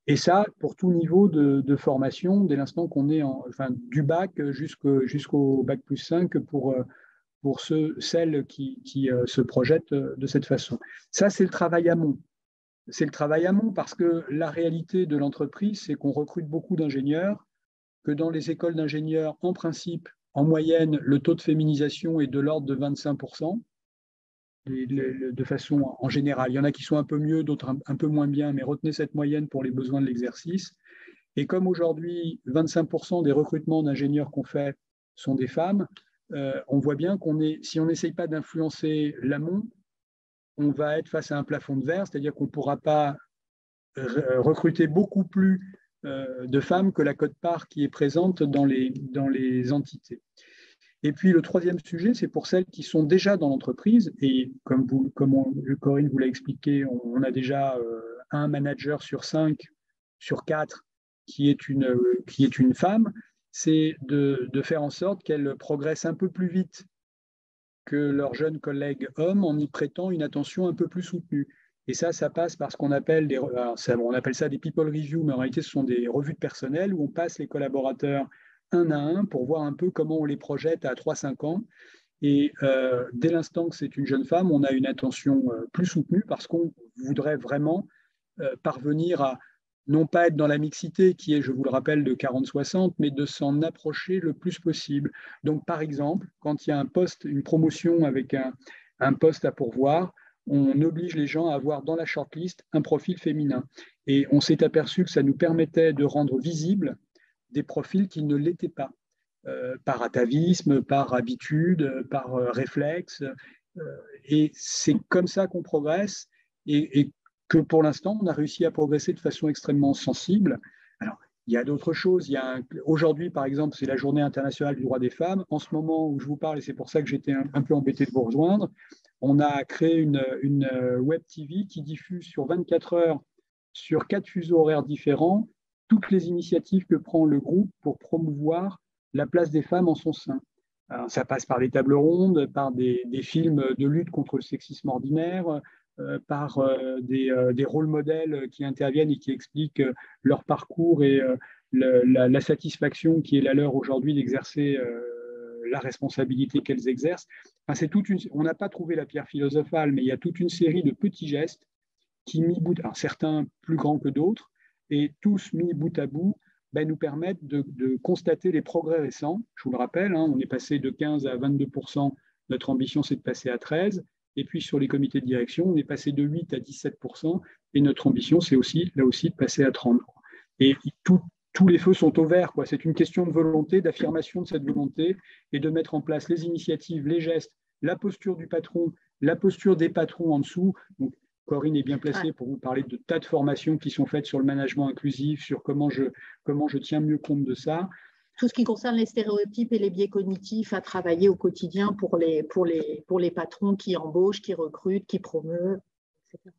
Et ça, pour tout niveau de formation, dès l'instant qu'on est du bac jusqu'au bac plus 5 pour celles qui se projettent de cette façon. Ça, c'est le travail amont. C'est le travail amont parce que la réalité de l'entreprise, c'est qu'on recrute beaucoup d'ingénieurs, que dans les écoles d'ingénieurs, en principe, en moyenne, le taux de féminisation est de l'ordre de 25%, de façon en général. Il y en a qui sont un peu mieux, d'autres un peu moins bien, mais retenez cette moyenne pour les besoins de l'exercice. Et comme aujourd'hui, 25% des recrutements d'ingénieurs qu'on fait sont des femmes, on voit bien si on n'essaye pas d'influencer l'amont, on va être face à un plafond de verre, c'est-à-dire qu'on ne pourra pas recruter beaucoup plus de femmes que la quote-part qui est présente dans les entités. Et puis le troisième sujet, c'est pour celles qui sont déjà dans l'entreprise, et comme Corinne vous l'a expliqué, on a déjà un manager sur 5, sur 4 qui est une femme, c'est de faire en sorte qu'elles progressent un peu plus vite que leurs jeunes collègues hommes en y prêtant une attention un peu plus soutenue. Et ça passe par ce qu'on appelle on appelle ça des people review, mais en réalité, ce sont des revues de personnel où on passe les collaborateurs un à un pour voir un peu comment on les projette à 3-5 ans. Et dès l'instant que c'est une jeune femme, on a une attention plus soutenue parce qu'on voudrait vraiment parvenir à non pas être dans la mixité qui est, je vous le rappelle, de 40-60, mais de s'en approcher le plus possible. Donc, par exemple, quand il y a une promotion avec un poste à pourvoir, on oblige les gens à avoir dans la shortlist un profil féminin. Et on s'est aperçu que ça nous permettait de rendre visibles des profils qui ne l'étaient pas, par atavisme, par habitude, par réflexe. Et c'est comme ça qu'on progresse et que pour l'instant, on a réussi à progresser de façon extrêmement sensible. Alors, il y a d'autres choses. Aujourd'hui, par exemple, c'est la Journée internationale du droit des femmes. En ce moment où je vous parle, et c'est pour ça que j'étais un peu embêté de vous rejoindre, on a créé une web TV qui diffuse sur 24 heures, sur 4 fuseaux horaires différents, toutes les initiatives que prend le groupe pour promouvoir la place des femmes en son sein. Alors, ça passe par des tables rondes, par des films de lutte contre le sexisme ordinaire, par des rôles modèles qui interviennent et qui expliquent leur parcours et la satisfaction qui est la leur aujourd'hui d'exercer la responsabilité qu'elles exercent. Enfin, on n'a pas trouvé la pierre philosophale, mais il y a toute une série de petits gestes qui, alors certains plus grands que d'autres, et tous mis bout à bout, nous permettent de constater les progrès récents. Je vous le rappelle, on est passé de 15 à 22%, notre ambition c'est de passer à 13%, et puis sur les comités de direction, on est passé de 8 à 17%, et notre ambition c'est aussi, là aussi, de passer à 30%. Et tous les feux sont au vert, quoi. C'est une question de volonté, d'affirmation de cette volonté, et de mettre en place les initiatives, les gestes, la posture du patron, la posture des patrons en dessous. Donc, Corinne est bien placée pour vous parler de tas de formations qui sont faites sur le management inclusif, sur comment je tiens mieux compte de ça. Tout ce qui concerne les stéréotypes et les biais cognitifs à travailler au quotidien pour les patrons qui embauchent, qui recrutent, qui promeuvent, etc.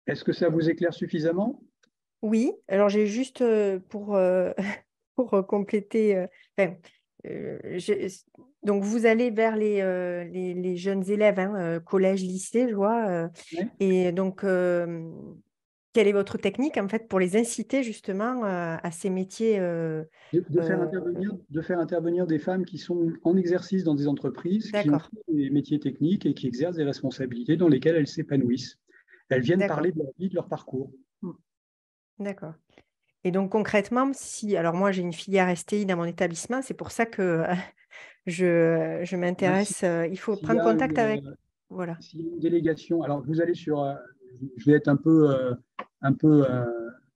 Est-ce que ça vous éclaire suffisamment? Oui, alors j'ai juste pour compléter, donc vous allez vers les jeunes élèves, collège, lycée, je vois, Oui. et donc quelle est votre technique en fait pour les inciter justement à ces métiers de faire intervenir des femmes qui sont en exercice dans des entreprises, qui ont D'accord, fait des métiers techniques et qui exercent des responsabilités dans lesquelles elles s'épanouissent. Elles viennent d'accord, parler de leur vie, de leur parcours. d'accord. Et donc concrètement, si alors moi j'ai une filière STI dans mon établissement, c'est pour ça que je m'intéresse. Il faut S'il y prendre a contact avec. Voilà. s'il y a une délégation, alors vous allez sur, je vais être un peu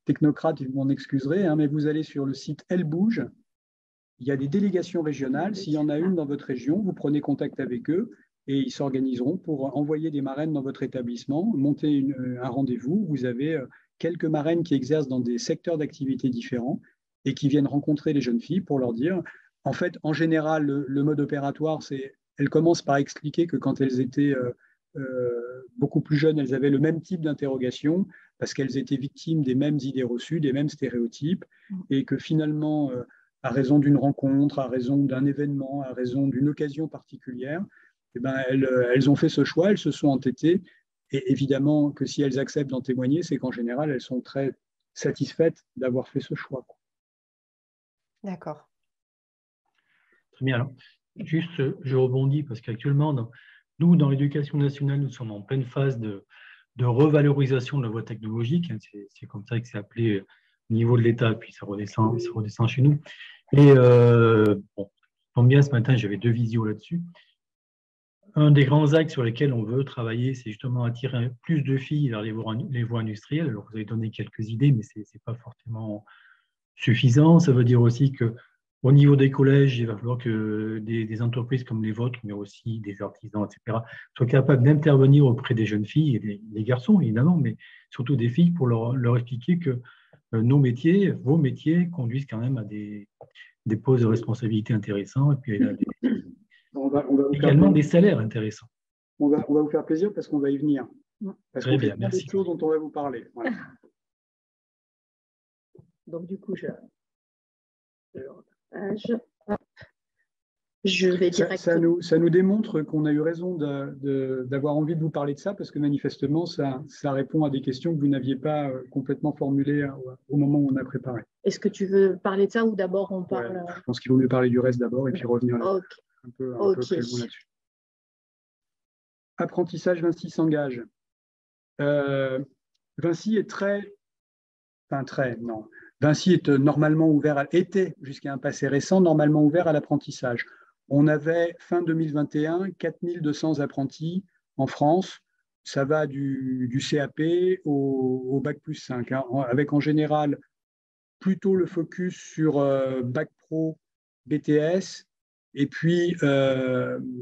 technocrate, vous m'en excuserez, hein, mais vous allez sur le site Elle Bouge. Il y a des délégations régionales. S'il y en a une dans votre région, vous prenez contact avec eux et ils s'organiseront pour envoyer des marraines dans votre établissement, monter un rendez-vous. Vous avez quelques marraines qui exercent dans des secteurs d'activité différents et qui viennent rencontrer les jeunes filles pour leur dire, en fait, en général, le mode opératoire, elles commencent par expliquer que quand elles étaient beaucoup plus jeunes, elles avaient le même type d'interrogation parce qu'elles étaient victimes des mêmes idées reçues, des mêmes stéréotypes, et que finalement, à raison d'une rencontre, à raison d'un événement, à raison d'une occasion particulière, eh ben, elles ont fait ce choix, elles se sont entêtées. Et évidemment que si elles acceptent d'en témoigner, c'est qu'en général, elles sont très satisfaites d'avoir fait ce choix. D'accord. Très bien. Alors, juste, je rebondis parce qu'actuellement, nous, dans l'éducation nationale, nous sommes en pleine phase de revalorisation de la voie technologique. C'est comme ça que c'est appelé au niveau de l'État, puis ça redescend chez nous. Et bon, tant bien, ce matin, j'avais 2 visios là-dessus. Un des grands axes sur lesquels on veut travailler, c'est justement attirer plus de filles vers les voies industrielles. Alors, vous avez donné quelques idées, mais ce n'est pas forcément suffisant. Ça veut dire aussi qu'au niveau des collèges, il va falloir que des entreprises comme les vôtres, mais aussi des artisans, etc., soient capables d'intervenir auprès des jeunes filles et des garçons, évidemment, mais surtout des filles pour leur expliquer que nos métiers, vos métiers, conduisent quand même à des postes de responsabilité intéressants et puis On va vous également des salaires intéressants. On va vous faire plaisir parce qu'on va y venir. Parce qu'on fait plein merci. de choses dont on va vous parler. Voilà. Donc, du coup, je vais directement. Ça nous démontre qu'on a eu raison d'avoir envie de vous parler de ça parce que manifestement, ça répond à des questions que vous n'aviez pas complètement formulées au moment où on a préparé. Est-ce que tu veux parler de ça ou d'abord on parle… Ouais, je pense qu'il vaut mieux parler du reste d'abord et puis revenir un peu plus loin là-dessus. Apprentissage, Vinci s'engage. Vinci est Vinci est normalement ouvert, était jusqu'à un passé récent, normalement ouvert à l'apprentissage. On avait, fin 2021, 4200 apprentis en France. Ça va du CAP au Bac plus 5, hein, avec en général plutôt le focus sur Bac Pro, BTS, et puis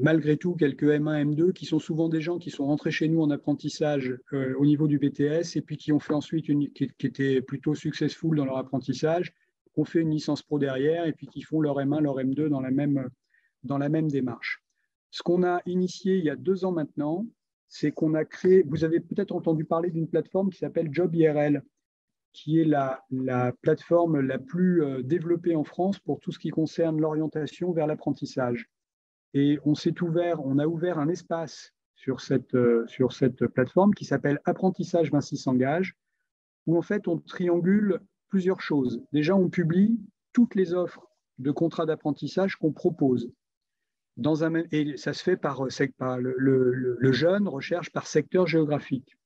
malgré tout quelques M1, M2 qui sont souvent des gens qui sont rentrés chez nous en apprentissage au niveau du BTS et puis qui ont fait ensuite qui étaient plutôt successful dans leur apprentissage, qui ont fait une licence pro derrière et puis qui font leur M1, leur M2 dans la même démarche. Ce qu'on a initié il y a 2 ans maintenant, c'est qu'on a créé, vous avez peut-être entendu parler d'une plateforme qui s'appelle Job IRL, qui est la plateforme la plus développée en France pour tout ce qui concerne l'orientation vers l'apprentissage. Et on a ouvert un espace sur cette plateforme qui s'appelle Apprentissage Vinci s'engage, où en fait on triangule plusieurs choses. Déjà, on publie toutes les offres de contrats d'apprentissage qu'on propose. Et ça se fait par le jeune recherche par secteur géographique.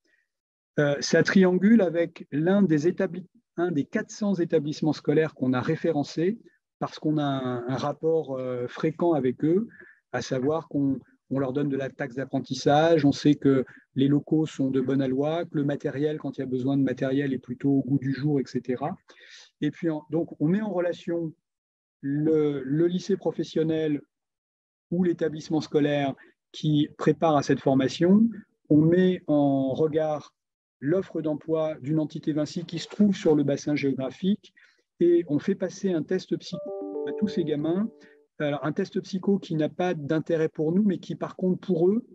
Ça triangule avec l'un des 400 établissements scolaires qu'on a référencés parce qu'on a un rapport fréquent avec eux, à savoir qu'on leur donne de la taxe d'apprentissage, on sait que les locaux sont de bonne aloi, que le matériel, quand il y a besoin de matériel, est plutôt au goût du jour, etc. Et puis, donc, on met en relation le lycée professionnel ou l'établissement scolaire qui prépare à cette formation, on met en regard l'offre d'emploi d'une entité Vinci qui se trouve sur le bassin géographique et on fait passer un test psycho à tous ces gamins. Alors, un test psycho qui n'a pas d'intérêt pour nous, mais qui par contre pour eux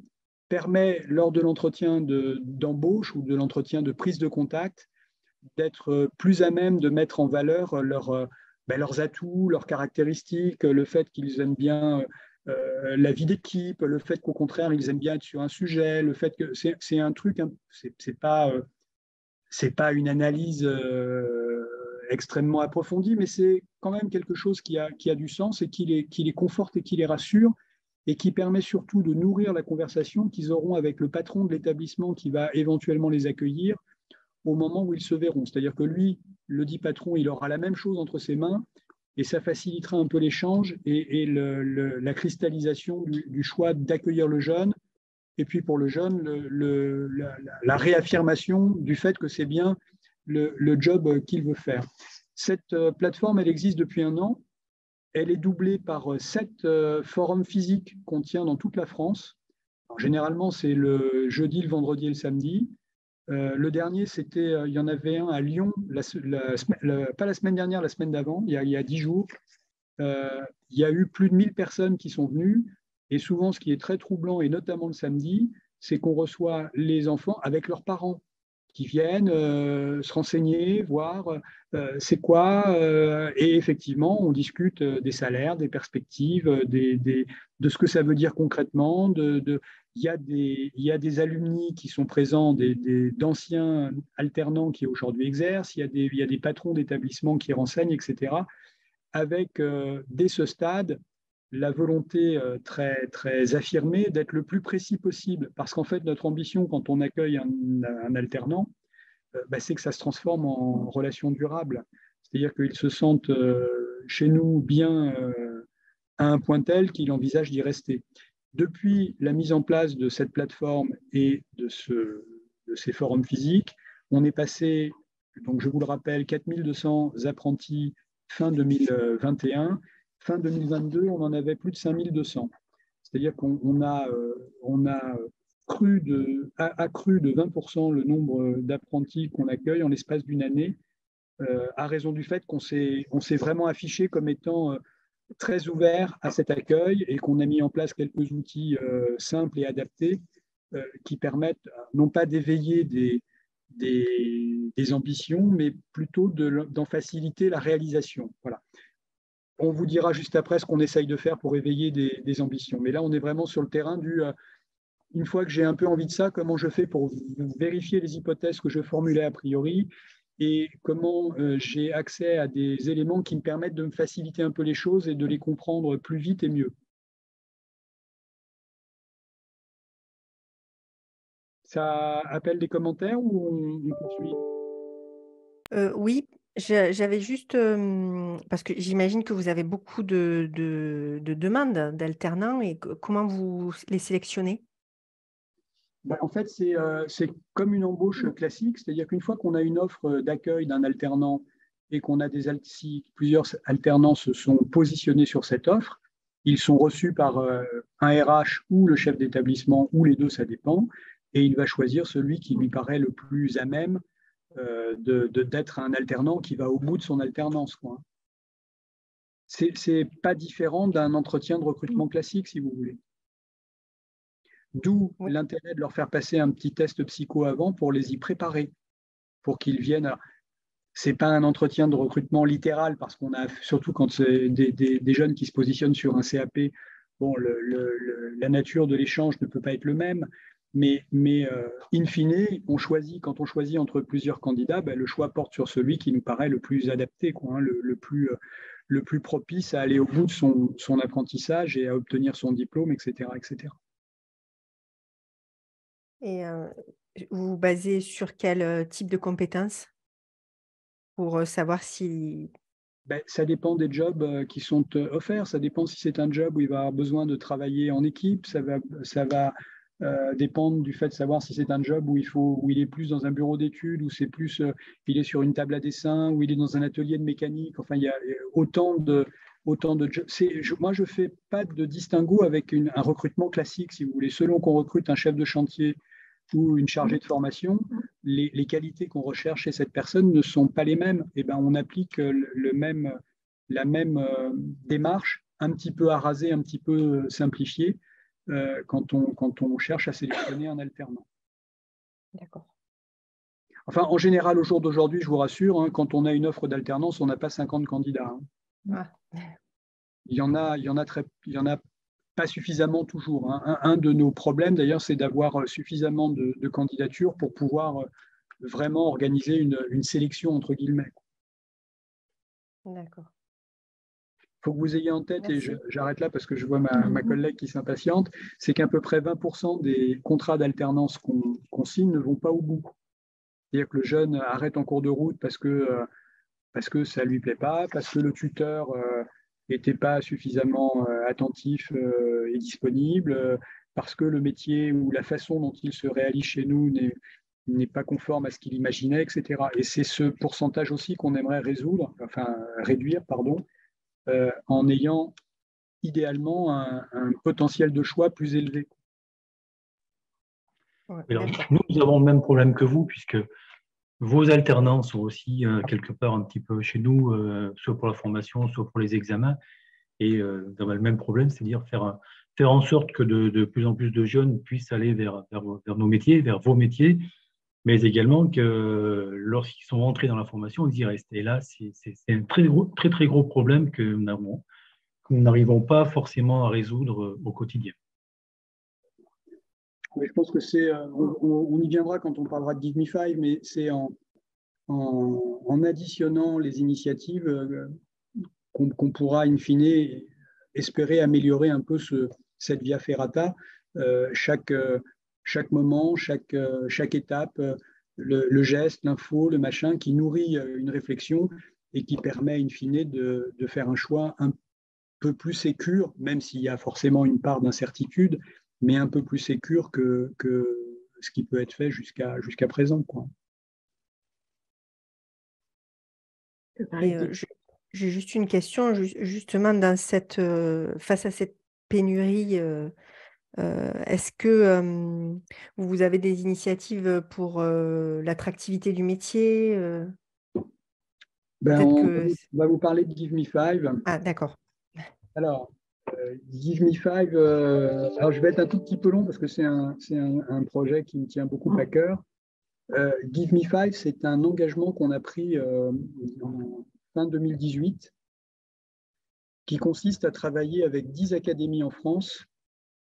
permet lors de l'entretien d'embauche ou de l'entretien de prise de contact d'être plus à même de mettre en valeur leurs atouts, leurs caractéristiques, le fait qu'ils aiment bien la vie d'équipe, le fait qu'au contraire, ils aiment bien être sur un sujet, le fait que c'est un truc, c'est pas c'est pas une analyse extrêmement approfondie, mais c'est quand même quelque chose qui a du sens et qui les conforte et qui les rassure et qui permet surtout de nourrir la conversation qu'ils auront avec le patron de l'établissement qui va éventuellement les accueillir au moment où ils se verront. C'est-à-dire que lui, le dit patron, il aura la même chose entre ses mains et ça facilitera un peu l'échange et la cristallisation du choix d'accueillir le jeune. Et puis pour le jeune, la réaffirmation du fait que c'est bien le job qu'il veut faire. Cette plateforme, elle existe depuis 1 an. Elle est doublée par 7 forums physiques qu'on tient dans toute la France. Alors, généralement, c'est le jeudi, le vendredi et le samedi. Le dernier, il y en avait un à Lyon, pas la semaine dernière, la semaine d'avant, il y a 10 jours. Il y a eu plus de 1000 personnes qui sont venues. Et souvent, ce qui est très troublant, et notamment le samedi, c'est qu'on reçoit les enfants avec leurs parents qui viennent se renseigner, voir c'est quoi. Et effectivement, on discute des salaires, des perspectives, de ce que ça veut dire concrètement. Il y a des alumni qui sont présents, d'anciens alternants qui aujourd'hui exercent. Il y a des patrons d'établissements qui renseignent, etc. Avec, dès ce stade, la volonté très, très affirmée d'être le plus précis possible. Parce qu'en fait, notre ambition, quand on accueille un alternant, c'est que ça se transforme en relation durable. C'est-à-dire qu'ils se sentent chez nous bien à un point tel qu'ils envisagent d'y rester. Depuis la mise en place de cette plateforme et de ces forums physiques, on est passé, donc je vous le rappelle, 4200 apprentis fin 2021. Fin 2022, on en avait plus de 5200. C'est-à-dire qu'on a accru de 20% le nombre d'apprentis qu'on accueille en l'espace d'une année, à raison du fait qu'on s'est vraiment affiché comme étant très ouvert à cet accueil et qu'on a mis en place quelques outils simples et adaptés qui permettent non pas d'éveiller des ambitions, mais plutôt d'en faciliter la réalisation. Voilà. On vous dira juste après ce qu'on essaye de faire pour éveiller des ambitions. Mais là, on est vraiment sur le terrain une fois que j'ai un peu envie de ça, comment je fais pour vérifier les hypothèses que je formulais a priori et comment j'ai accès à des éléments qui me permettent de me faciliter un peu les choses et de les comprendre plus vite et mieux. Ça appelle des commentaires ou on poursuit ? Oui. J'avais juste, parce que j'imagine que vous avez beaucoup de demandes d'alternants et comment vous les sélectionnez? En fait, c'est comme une embauche classique, c'est-à-dire qu'une fois qu'on a une offre d'accueil d'un alternant et qu'on a si plusieurs alternants se sont positionnés sur cette offre, ils sont reçus par un RH ou le chef d'établissement, ou les deux, ça dépend, et il va choisir celui qui lui paraît le plus à même d'être un alternant qui va au bout de son alternance, quoi. C'est pas différent d'un entretien de recrutement classique, si vous voulez. D'où l'intérêt de leur faire passer un petit test psycho avant pour les y préparer, pour qu'ils viennent. Alors, c'est pas un entretien de recrutement littéral, parce qu'on a, surtout quand c'est des jeunes qui se positionnent sur un CAP, bon, la nature de l'échange ne peut pas être le même. Mais in fine, quand on choisit entre plusieurs candidats, le choix porte sur celui qui nous paraît le plus adapté, quoi, hein, le plus propice à aller au bout de son apprentissage et à obtenir son diplôme, etc. etc. Et vous vous basez sur quel type de compétences pour savoir si… Ça dépend des jobs qui sont offerts. Ça dépend si c'est un job où il va avoir besoin de travailler en équipe. Ça va dépendre du fait de savoir si c'est un job où il est plus dans un bureau d'études, où c'est plus il est sur une table à dessin, où il est dans un atelier de mécanique. Enfin, il y a autant de jobs. Moi, je ne fais pas de distinguo avec un recrutement classique, si vous voulez. Selon qu'on recrute un chef de chantier ou une chargée de formation, les qualités qu'on recherche chez cette personne ne sont pas les mêmes. Et on applique la même démarche, un petit peu arasée, un petit peu simplifiée, quand on cherche à sélectionner un alternant. D'accord. Enfin, en général, au jour d'aujourd'hui, je vous rassure, hein, quand on a une offre d'alternance, on n'a pas 50 candidats. Hein. Ah. Il y en a pas suffisamment toujours. Hein. Un de nos problèmes, d'ailleurs, c'est d'avoir suffisamment de candidatures pour pouvoir vraiment organiser une sélection entre guillemets. D'accord. Il faut que vous ayez en tête, Merci. et j'arrête là parce que je vois ma collègue qui s'impatiente, c'est qu'à peu près 20% des contrats d'alternance qu'on signe ne vont pas au bout. C'est-à-dire que le jeune arrête en cours de route parce que ça ne lui plaît pas, parce que le tuteur n'était pas suffisamment attentif et disponible, parce que le métier ou la façon dont il se réalise chez nous n'est pas conforme à ce qu'il imaginait, etc. Et c'est ce pourcentage aussi qu'on aimerait réduire, en ayant idéalement un potentiel de choix plus élevé. Ouais, Alors, d'accord. nous avons le même problème que vous, puisque vos alternances sont aussi quelque part un petit peu chez nous, soit pour la formation, soit pour les examens. Et nous avons le même problème, c'est-à-dire faire en sorte que de plus en plus de jeunes puissent aller vers nos métiers, vers vos métiers, mais également que lorsqu'ils sont rentrés dans la formation, ils y restent. Et là, c'est un très gros problème que nous n'arrivons pas forcément à résoudre au quotidien. Mais je pense que on y viendra quand on parlera de Give Me Five, mais c'est en additionnant les initiatives qu'on pourra in fine espérer améliorer un peu cette via ferrata. Chaque moment, chaque étape, le geste, l'info, le machin, qui nourrit une réflexion et qui permet in fine de faire un choix un peu plus sécure, même s'il y a forcément une part d'incertitude, mais un peu plus sécure que ce qui peut être fait jusqu'à présent, quoi. Et j'ai juste une question, justement, face à cette pénurie, est-ce que vous avez des initiatives pour l'attractivité du métier On va vous parler de Give Me Five. Ah, d'accord. Alors, Give Me Five, alors je vais être un tout petit peu long parce que c'est un projet qui me tient beaucoup à cœur. Give Me Five, c'est un engagement qu'on a pris en fin 2018 qui consiste à travailler avec 10 académies en France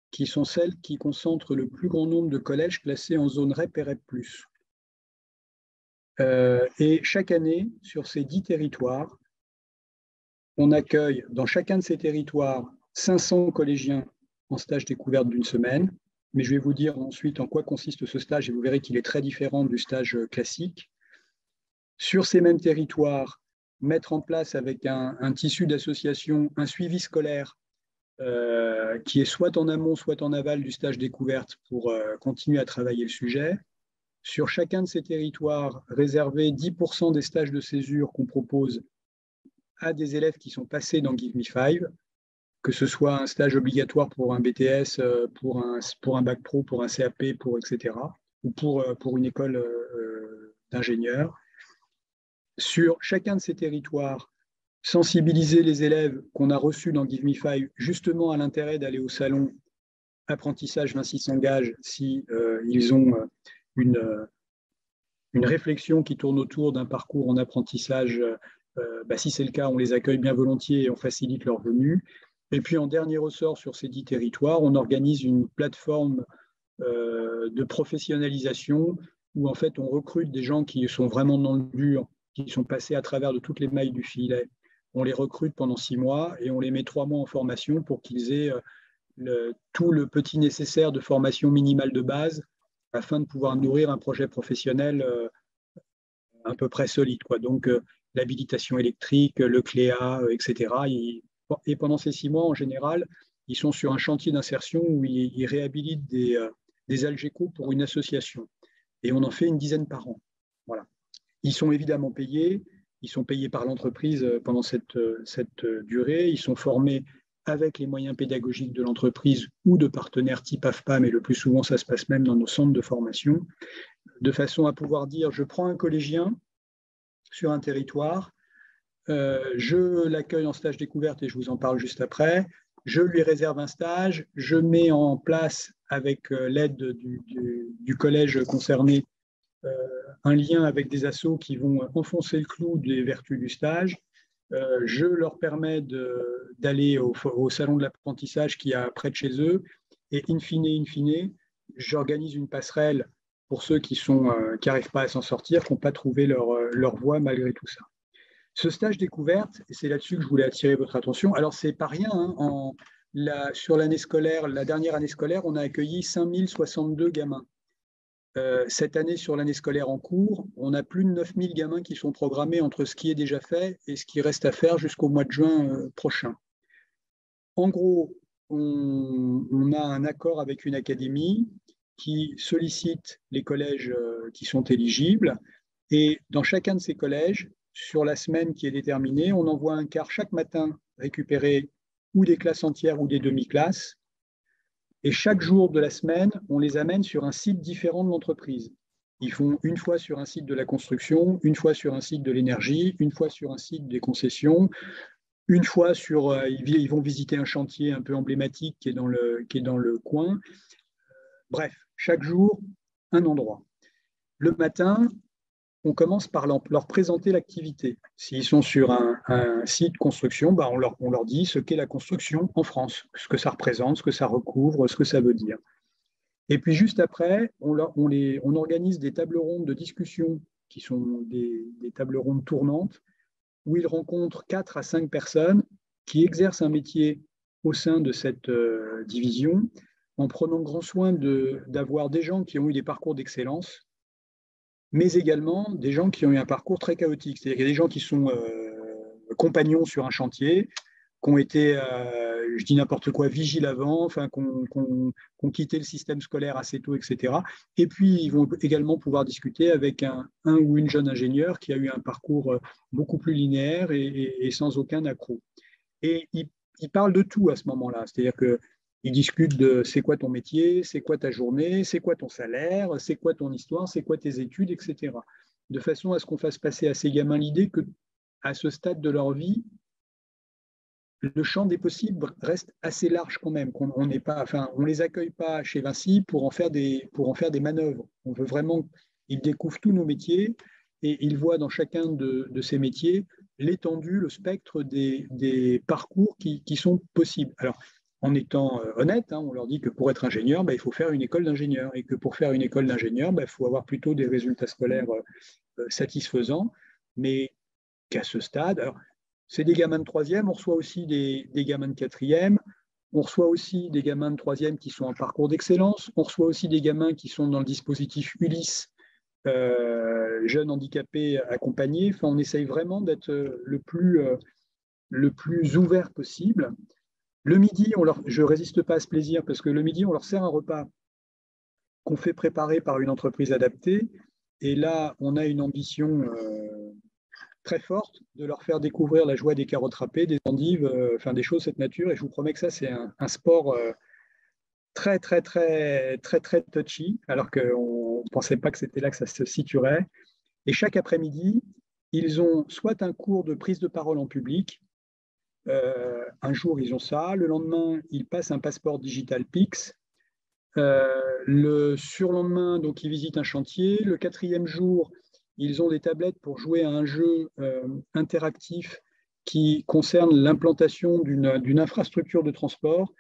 qui sont celles qui concentrent le plus grand nombre de collèges classés en zone REP et REP+. Et chaque année, sur ces 10 territoires, on accueille dans chacun de ces territoires 500 collégiens en stage découverte d'une semaine. Mais je vais vous dire ensuite en quoi consiste ce stage et vous verrez qu'il est très différent du stage classique. Sur ces mêmes territoires, mettre en place avec un tissu d'associations un suivi scolaire qui est soit en amont, soit en aval du stage découverte pour continuer à travailler le sujet. Sur chacun de ces territoires, réserver 10% des stages de césure qu'on propose à des élèves qui sont passés dans Give Me Five, que ce soit un stage obligatoire pour un BTS, pour un bac pro, pour un CAP, etc., ou pour une école d'ingénieurs. Sur chacun de ces territoires, sensibiliser les élèves qu'on a reçus dans Give Me Five justement à l'intérêt d'aller au salon apprentissage Vinci s'engage si ils ont une réflexion qui tourne autour d'un parcours en apprentissage. Si c'est le cas, on les accueille bien volontiers et on facilite leur venue. Et puis en dernier ressort sur ces 10 territoires, on organise une plateforme de professionnalisation où en fait on recrute des gens qui sont vraiment dans le dur, qui sont passés à travers de toutes les mailles du filet. On les recrute pendant 6 mois et on les met 3 mois en formation pour qu'ils aient tout le petit nécessaire de formation minimale de base afin de pouvoir nourrir un projet professionnel à peu près solide, quoi. Donc, l'habilitation électrique, le CLEA, etc. Et pendant ces 6 mois, en général, ils sont sur un chantier d'insertion où ils réhabilitent des algécos pour une association. Et on en fait une dizaine par an. Voilà. Ils sont évidemment payés. Ils sont payés par l'entreprise pendant cette durée. Ils sont formés avec les moyens pédagogiques de l'entreprise ou de partenaires type AFPA, mais le plus souvent, ça se passe même dans nos centres de formation, de façon à pouvoir dire, je prends un collégien sur un territoire, je l'accueille en stage découverte et je vous en parle juste après, je lui réserve un stage, je mets en place avec l'aide du collège concerné un lien avec des assos qui vont enfoncer le clou des vertus du stage. Je leur permets d'aller au salon de l'apprentissage qui est près de chez eux et in fine, j'organise une passerelle pour ceux qui n'arrivent pas à s'en sortir, qui n'ont pas trouvé leur voie malgré tout ça. Ce stage découverte, et c'est là-dessus que je voulais attirer votre attention, alors c'est pas rien, hein, sur l'année scolaire, la dernière année scolaire, on a accueilli 5062 gamins. Cette année, sur l'année scolaire en cours, on a plus de 9000 gamins qui sont programmés entre ce qui est déjà fait et ce qui reste à faire jusqu'au mois de juin prochain. En gros, on a un accord avec une académie qui sollicite les collèges qui sont éligibles, et dans chacun de ces collèges, sur la semaine qui est déterminée, on envoie un quart chaque matin récupérer ou des classes entières ou des demi-classes. Et chaque jour de la semaine, on les amène sur un site différent de l'entreprise. Ils font une fois sur un site de la construction, une fois sur un site de l'énergie, une fois sur un site des concessions, une fois ils vont visiter un chantier un peu emblématique qui est dans le coin. Bref, chaque jour, un endroit. Le matin, on commence par leur présenter l'activité. S'ils sont sur un site construction, bah on leur dit ce qu'est la construction en France, ce que ça représente, ce que ça recouvre, ce que ça veut dire. Et puis juste après, on organise des tables rondes de discussion qui sont des tables rondes tournantes où ils rencontrent 4 à 5 personnes qui exercent un métier au sein de cette division, en prenant grand soin d'avoir des gens qui ont eu des parcours d'excellence, mais également des gens qui ont eu un parcours très chaotique. C'est-à-dire qu'il y a des gens qui sont compagnons sur un chantier, qui ont été, je dis n'importe quoi, vigiles avant, enfin, qui ont quitté le système scolaire assez tôt, etc. Et puis, ils vont également pouvoir discuter avec un ou une jeune ingénieure qui a eu un parcours beaucoup plus linéaire et sans aucun accroc. Et ils parlent de tout à ce moment-là. C'est-à-dire qu'ils discutent de c'est quoi ton métier, c'est quoi ta journée, c'est quoi ton salaire, c'est quoi ton histoire, c'est quoi tes études, etc. De façon à ce qu'on fasse passer à ces gamins l'idée qu'à ce stade de leur vie, le champ des possibles reste assez large quand même. On ne les accueille pas chez Vinci pour en faire des manœuvres. On veut vraiment qu'ils découvrent tous nos métiers et ils voient dans chacun de ces métiers l'étendue, le spectre des parcours qui sont possibles. Alors, en étant honnête, on leur dit que pour être ingénieur, il faut faire une école d'ingénieur et que pour faire une école d'ingénieur, il faut avoir plutôt des résultats scolaires satisfaisants, mais qu'à ce stade, alors, c'est des gamins de 3e, on reçoit aussi des gamins de 4e, on reçoit aussi des gamins de 3e qui sont en parcours d'excellence, on reçoit aussi des gamins qui sont dans le dispositif Ulysse, jeunes handicapés accompagnés. Enfin, on essaye vraiment d'être le plus ouvert possible. Le midi, je ne résiste pas à ce plaisir parce que le midi, on leur sert un repas qu'on fait préparer par une entreprise adaptée. Et là, on a une ambition très forte de leur faire découvrir la joie des carottes râpées, des endives, des choses de cette nature. Et je vous promets que ça, c'est un sport très, très, très, très, très touchy, alors qu'on ne pensait pas que c'était là que ça se situerait. Et chaque après-midi, ils ont soit un cours de prise de parole en public. Un jour, ils ont ça. Le lendemain, ils passent un passeport digital PIX. Le surlendemain, donc, ils visitent un chantier. Le 4e jour, ils ont des tablettes pour jouer à un jeu interactif qui concerne l'implantation d'une infrastructure de transport,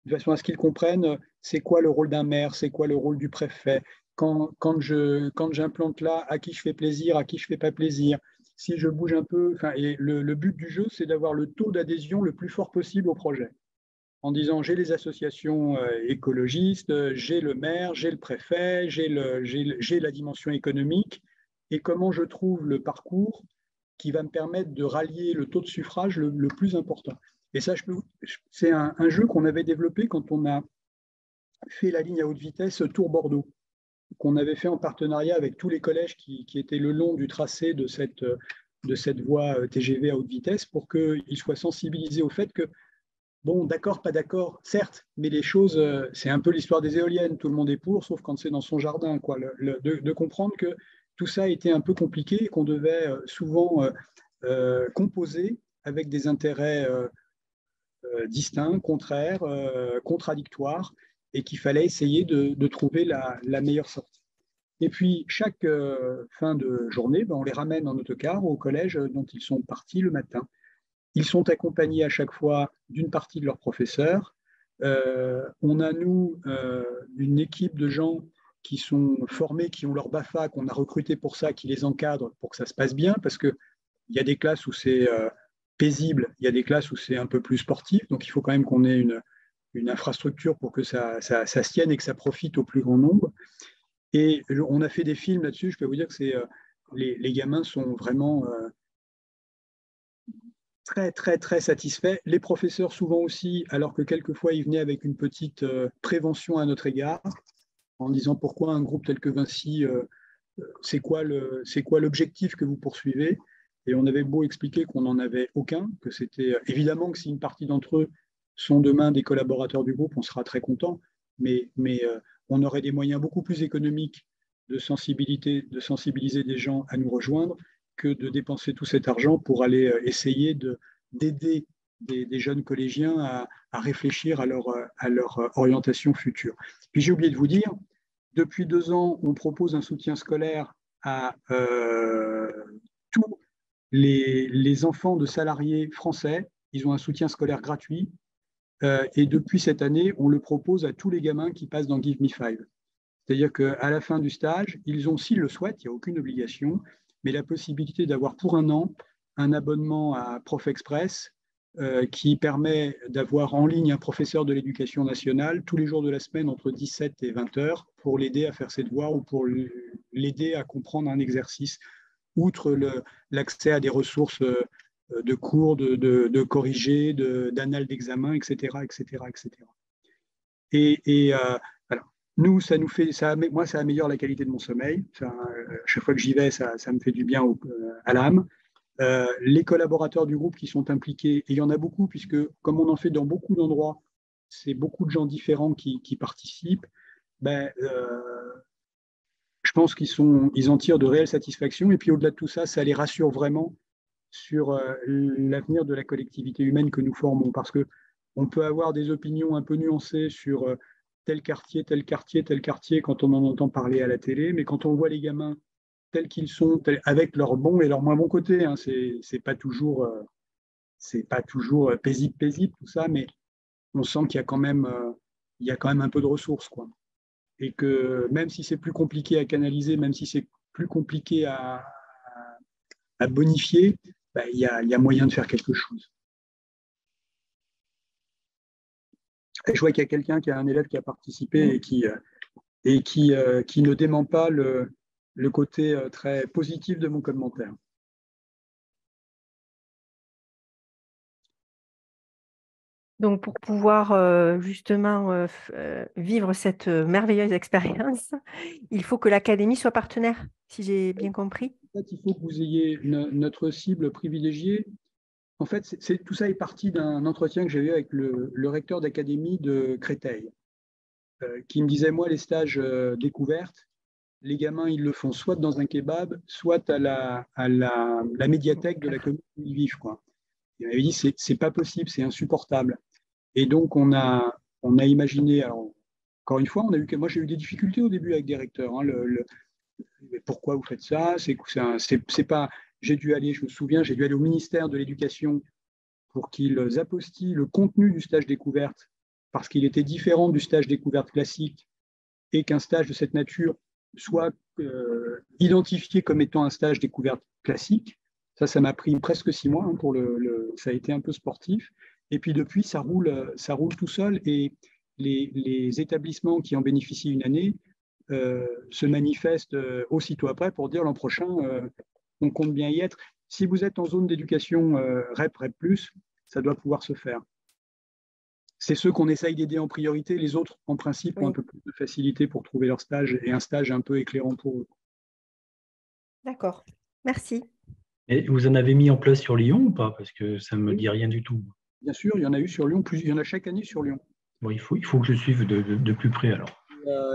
de façon à ce qu'ils comprennent c'est quoi le rôle d'un maire, c'est quoi le rôle du préfet, quand j'implante là, à qui je fais plaisir, à qui je ne fais pas plaisir, si je bouge un peu. Et le but du jeu, c'est d'avoir le taux d'adhésion le plus fort possible au projet. En disant, j'ai les associations écologistes, j'ai le maire, j'ai le préfet, j'ai la dimension économique, et comment je trouve le parcours qui va me permettre de rallier le taux de suffrage le plus important. Et ça, c'est un jeu qu'on avait développé quand on a fait la ligne à haute vitesse Tours-Bordeaux, qu'on avait fait en partenariat avec tous les collèges qui étaient le long du tracé de cette voie TGV à haute vitesse, pour qu'ils soient sensibilisés au fait que, bon, d'accord, pas d'accord, certes, mais les choses, c'est un peu l'histoire des éoliennes, tout le monde est pour, sauf quand c'est dans son jardin, quoi. De comprendre que tout ça était un peu compliqué et qu'on devait souvent composer avec des intérêts distincts, contraires, contradictoires, et qu'il fallait essayer de trouver la meilleure sortie. Et puis, chaque fin de journée, on les ramène en autocar au collège dont ils sont partis le matin. Ils sont accompagnés à chaque fois d'une partie de leurs professeurs. On a, nous, une équipe de gens qui sont formés, qui ont leur BAFA, qu'on a recruté pour ça, qui les encadrent pour que ça se passe bien, parce qu'il y a des classes où c'est paisible, il y a des classes où c'est un peu plus sportif, donc il faut quand même qu'on ait une infrastructure pour que ça se tienne et que ça profite au plus grand nombre. Et on a fait des films là-dessus, je peux vous dire que les gamins sont vraiment très, très, très satisfaits. Les professeurs souvent aussi, alors que quelquefois ils venaient avec une petite prévention à notre égard, en disant pourquoi un groupe tel que Vinci, c'est quoi l'objectif que vous poursuivez. Et on avait beau expliquer qu'on n'en avait aucun, que c'était évidemment que si une partie d'entre eux sont demain des collaborateurs du groupe, on sera très content, mais on aurait des moyens beaucoup plus économiques de sensibiliser des gens à nous rejoindre que de dépenser tout cet argent pour aller essayer d'aider des jeunes collégiens à réfléchir à leur orientation future. Puis j'ai oublié de vous dire, depuis 2 ans, on propose un soutien scolaire à tous les enfants de salariés français. Ils ont un soutien scolaire gratuit. Et depuis cette année, on le propose à tous les gamins qui passent dans Give Me Five. C'est-à-dire qu'à la fin du stage, ils ont, s'ils le souhaitent, il n'y a aucune obligation, mais la possibilité d'avoir pour 1 an un abonnement à Prof Express qui permet d'avoir en ligne un professeur de l'éducation nationale tous les jours de la semaine entre 17 et 20 heures pour l'aider à faire ses devoirs ou pour l'aider à comprendre un exercice, outre l'accès à des ressources de cours, de corrigés, d'annales d'examen, etc., etc., etc. Et alors, nous, moi, ça améliore la qualité de mon sommeil. Chaque fois que j'y vais, ça me fait du bien à l'âme. Les collaborateurs du groupe qui sont impliqués, et il y en a beaucoup, puisque comme on en fait dans beaucoup d'endroits, c'est beaucoup de gens différents qui participent, je pense qu'ils en tirent de réelles satisfactions. Et puis au-delà de tout ça, ça les rassure vraiment sur l'avenir de la collectivité humaine que nous formons, parce qu'on peut avoir des opinions un peu nuancées sur tel quartier, tel quartier, tel quartier quand on en entend parler à la télé, mais quand on voit les gamins tels qu'ils sont, avec leurs bons et leurs moins bons côtés, hein, c'est pas toujours paisible tout ça, mais on sent qu'il y a quand même un peu de ressources, quoi. Et que même si c'est plus compliqué à canaliser, même si c'est plus compliqué à bonifier, il y a moyen de faire quelque chose. Et je vois qu'il y a quelqu'un qui a un élève qui a participé et qui ne dément pas le côté très positif de mon commentaire. Donc, pour pouvoir justement vivre cette merveilleuse expérience, il faut que l'académie soit partenaire, si j'ai bien compris. En fait, il faut que vous ayez notre cible privilégiée. En fait, tout ça est parti d'un entretien que j'ai eu avec le recteur d'académie de Créteil, qui me disait, moi, les stages découvertes, les gamins, ils le font soit dans un kebab, soit à la médiathèque de la commune où ils vivent, quoi. Il m'avait dit, c'est pas possible, c'est insupportable. Et donc, on a imaginé, alors, encore une fois, moi j'ai eu des difficultés au début avec des recteurs. Hein, pourquoi vous faites ça? C'est pas. Je me souviens, j'ai dû aller au ministère de l'Éducation pour qu'ils apostillent le contenu du stage découverte, parce qu'il était différent du stage découverte classique, et qu'un stage de cette nature soit identifié comme étant un stage découverte classique. Ça m'a pris presque 6 mois, hein, ça a été un peu sportif. Et puis depuis, ça roule tout seul, et les établissements qui en bénéficient une année se manifestent aussitôt après pour dire l'an prochain, on compte bien y être. Si vous êtes en zone d'éducation REP, REP+, ça doit pouvoir se faire. C'est ceux qu'on essaye d'aider en priorité. Les autres, en principe, ont un peu plus de facilité pour trouver leur stage, et un stage un peu éclairant pour eux. D'accord, merci. Et vous en avez mis en place sur Lyon ou pas? Parce que ça ne me dit rien du tout. Bien sûr, il y en a eu sur Lyon, il y en a chaque année sur Lyon. Bon, il faut que je suive de plus près alors.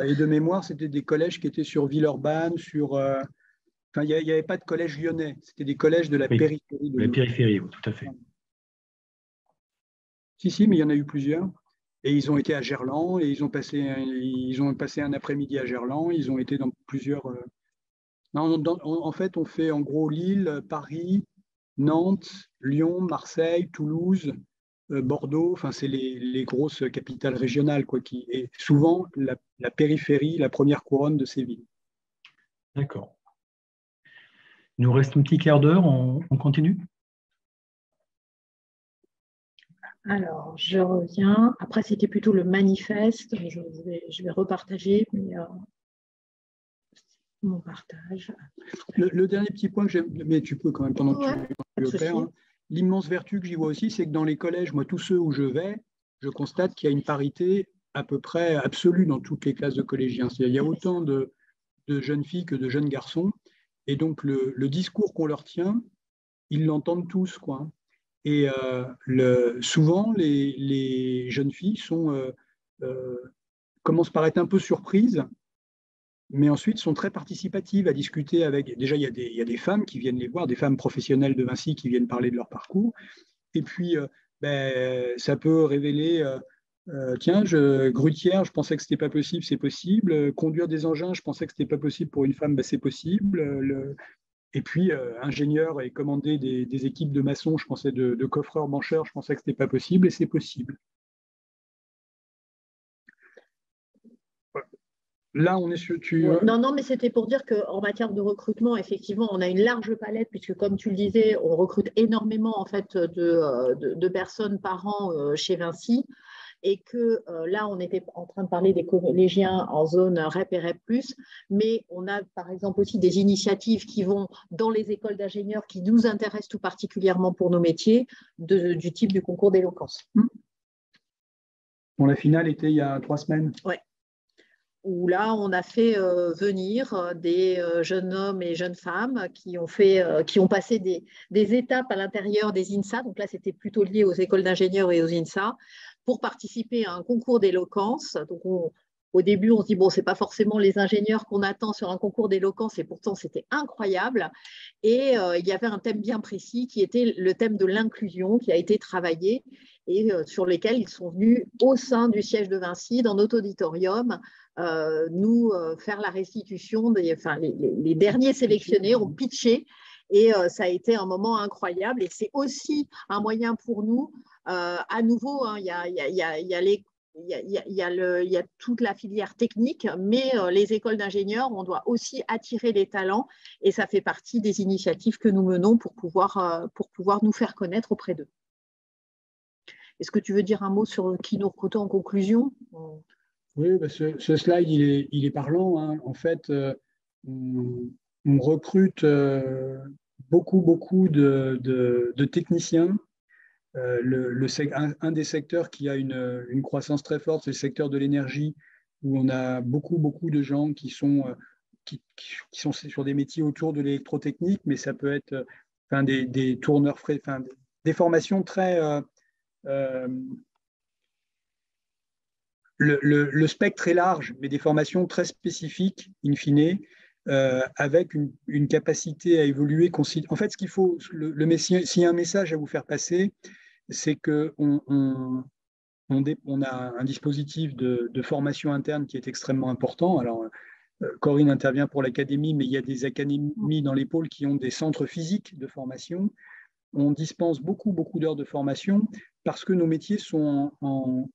Et de mémoire, c'était des collèges qui étaient sur Villeurbanne, il n'y avait pas de collège lyonnais, c'était des collèges de la périphérie. La périphérie, oui, tout à fait. Si, mais il y en a eu plusieurs. Et ils ont été à Gerland, et ils ont passé un après-midi à Gerland. Ils ont été dans plusieurs. En fait, on fait en gros Lille, Paris, Nantes, Lyon, Marseille, Toulouse, Bordeaux, enfin, c'est les grosses capitales régionales, quoi, qui est souvent la périphérie, la première couronne de ces villes. D'accord. Il nous reste un petit quart d'heure, on continue? Alors, je reviens. Après, c'était plutôt le manifeste. Je vais repartager mon partage. Le dernier petit point que j'aime, mais tu peux quand même pendant que tu opères, hein, l'immense vertu que j'y vois aussi, c'est que dans les collèges, moi, tous ceux où je vais, je constate qu'il y a une parité à peu près absolue dans toutes les classes de collégiens. C'est-à-dire, il y a autant de jeunes filles que de jeunes garçons. Et donc, le discours qu'on leur tient, ils l'entendent tous, quoi. Et souvent, les jeunes filles commencent par être un peu surprises, mais ensuite sont très participatives à discuter avec. Déjà, il y a des femmes qui viennent les voir, des femmes professionnelles de Vinci qui viennent parler de leur parcours. Et puis, ça peut révéler, tiens, grutière, je pensais que ce n'était pas possible, c'est possible. Conduire des engins, je pensais que ce n'était pas possible pour une femme, c'est possible. Et puis, ingénieur et commander des équipes de maçons, je pensais de coffreurs, bancheurs, je pensais que ce n'était pas possible, et c'est possible. Là, on est sur… Non, mais c'était pour dire qu'en matière de recrutement, effectivement, on a une large palette, puisque comme tu le disais, on recrute énormément en fait, de personnes par an chez Vinci. Et que là, on était en train de parler des collégiens en zone REP et REP+, mais on a par exemple aussi des initiatives qui vont dans les écoles d'ingénieurs qui nous intéressent tout particulièrement pour nos métiers, du type du concours d'éloquence. Bon, la finale était il y a 3 semaines. Oui. Où là, on a fait venir des jeunes hommes et jeunes femmes qui ont passé des étapes à l'intérieur des INSA. Donc là, c'était plutôt lié aux écoles d'ingénieurs et aux INSA pour participer à un concours d'éloquence. Donc au début, on se dit, bon, ce n'est pas forcément les ingénieurs qu'on attend sur un concours d'éloquence, et pourtant, c'était incroyable. Et il y avait un thème bien précis qui était le thème de l'inclusion qui a été travaillé et sur lesquels ils sont venus au sein du siège de Vinci, dans notre auditorium, nous faire la restitution, les derniers sélectionnés ont pitché et ça a été un moment incroyable et c'est aussi un moyen pour nous, à nouveau, il y a toute la filière technique, mais les écoles d'ingénieurs, on doit aussi attirer les talents et ça fait partie des initiatives que nous menons pour pouvoir nous faire connaître auprès d'eux. Est-ce que tu veux dire un mot sur qui nous recrutons en conclusion ? Oui, ce slide, il est parlant, hein. En fait, on recrute beaucoup de techniciens. Un des secteurs qui a une croissance très forte, c'est le secteur de l'énergie, où on a beaucoup de gens qui sont sur des métiers autour de l'électrotechnique, mais ça peut être des tourneurs frais, des formations très… Le spectre est large, mais des formations très spécifiques, in fine, avec une capacité à évoluer. En fait, ce qu'il faut, s'il y a un message à vous faire passer, c'est qu'on a un dispositif de formation interne qui est extrêmement important. Alors, Corinne intervient pour l'académie, mais il y a des académies dans les pôles qui ont des centres physiques de formation. On dispense beaucoup d'heures de formation parce que nos métiers sont en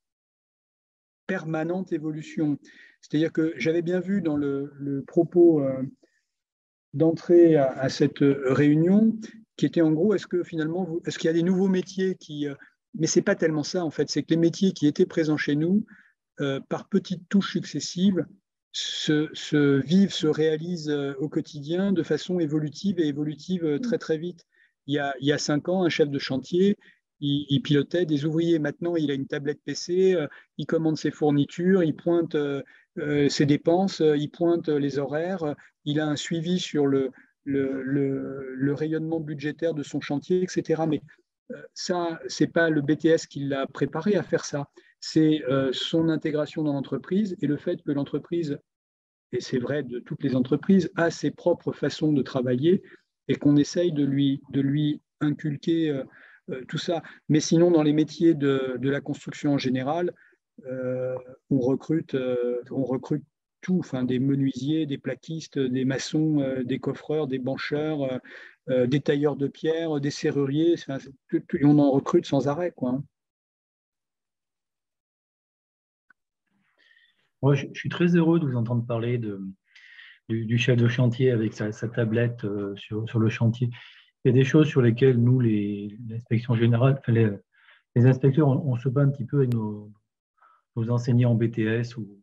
permanente évolution. C'est-à-dire que j'avais bien vu dans le propos d'entrée à cette réunion, qui était en gros, est-ce qu'il y a des nouveaux métiers qui… mais ce n'est pas tellement ça, en fait. C'est que les métiers qui étaient présents chez nous, par petites touches successives, se vivent, se réalisent au quotidien de façon évolutive et évolutive très vite. Il y a 5 ans, un chef de chantier, il pilotait des ouvriers. Maintenant, il a une tablette PC, il commande ses fournitures, il pointe ses dépenses, il pointe les horaires, il a un suivi sur le rayonnement budgétaire de son chantier, etc. Mais ça, ce n'est pas le BTS qui l'a préparé à faire ça. C'est son intégration dans l'entreprise et le fait que l'entreprise, et c'est vrai de toutes les entreprises, a ses propres façons de travailler et qu'on essaye de lui inculquer tout ça. Mais sinon, dans les métiers de la construction en général, on recrute tout, des menuisiers, des plaquistes, des maçons, des coffreurs, des bancheurs, des tailleurs de pierre, des serruriers. On en recrute sans arrêt, quoi. Moi, je suis très heureux de vous entendre parler du chef de chantier avec sa tablette sur le chantier. Il y a des choses sur lesquelles nous, l'inspection générale, enfin, les inspecteurs, on se bat un petit peu avec nos enseignants en BTS ou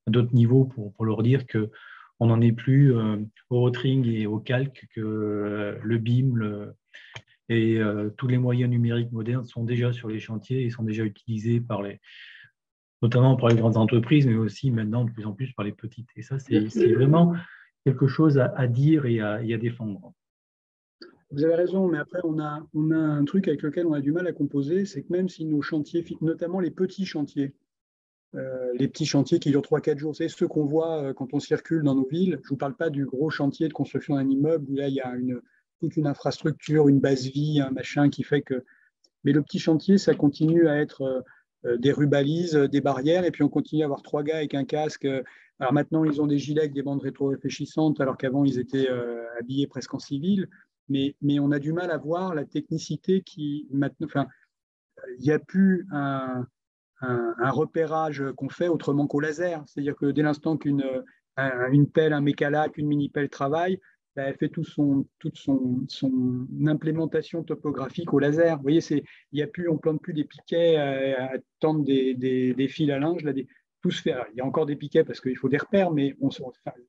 à d'autres niveaux pour leur dire qu'on n'en est plus au rotring et au calque, que le BIM et tous les moyens numériques modernes sont déjà sur les chantiers et sont déjà utilisés notamment par les grandes entreprises, mais aussi maintenant de plus en plus par les petites. Et ça, c'est vraiment quelque chose à dire et à défendre. Vous avez raison, mais après, on a un truc avec lequel on a du mal à composer, c'est que même si nos chantiers, notamment les petits chantiers qui durent 3-4 jours, c'est ceux qu'on voit quand on circule dans nos villes. Je ne vous parle pas du gros chantier de construction d'un immeuble où là, il y a toute une infrastructure, une base vie, un machin qui fait que… Mais le petit chantier, ça continue à être des rubalises, des barrières, et puis on continue à avoir 3 gars avec un casque. Alors maintenant, ils ont des gilets avec des bandes rétro-réfléchissantes, alors qu'avant, ils étaient habillés presque en civil. Mais on a du mal à voir la technicité qui maintenant… Enfin, il n'y a plus un repérage qu'on fait autrement qu'au laser. C'est-à-dire que dès l'instant qu'une pelle, un mécalac, une mini-pelle travaille, elle fait toute son implémentation topographique au laser. Vous voyez, on ne plante plus des piquets à tendre des fils à linge. Là, tout se fait. Alors, il y a encore des piquets parce qu'il faut des repères, mais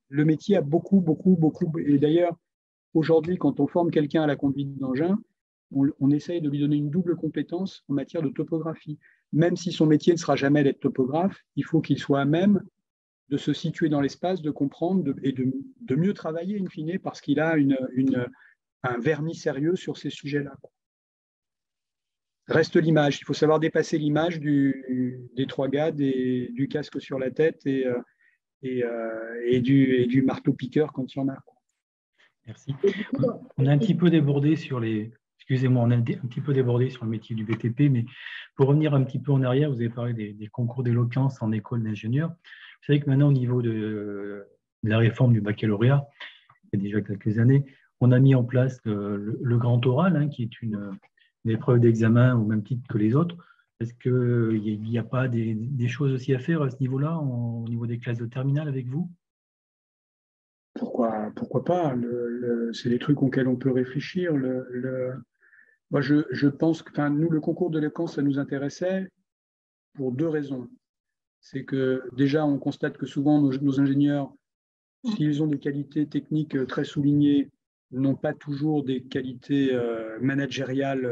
le métier a beaucoup. Et d'ailleurs, aujourd'hui, quand on forme quelqu'un à la conduite d'engin, on essaye de lui donner une double compétence en matière de topographie. Même si son métier ne sera jamais d'être topographe, il faut qu'il soit à même de se situer dans l'espace, de comprendre et de mieux travailler, in fine, parce qu'il a un vernis sérieux sur ces sujets-là. Reste l'image. Il faut savoir dépasser l'image des 3 gars, du casque sur la tête et du marteau-piqueur quand il y en a. Merci. On a un petit peu débordé sur Excusez-moi, on a un petit peu débordé sur le métier du BTP, mais pour revenir un petit peu en arrière, vous avez parlé des concours d'éloquence en école d'ingénieur. Vous savez que maintenant, au niveau de la réforme du baccalauréat, il y a déjà quelques années, on a mis en place le grand oral, qui est une épreuve d'examen au même titre que les autres. Est-ce qu'il n'y a pas des choses aussi à faire à ce niveau-là, au niveau des classes de terminale avec vous ? Pourquoi pas? C'est des trucs auxquels on peut réfléchir. Moi, je pense que nous, le concours d'éloquence, ça nous intéressait pour 2 raisons. C'est que déjà, on constate que souvent, nos ingénieurs, s'ils ont des qualités techniques très soulignées, n'ont pas toujours des qualités managériales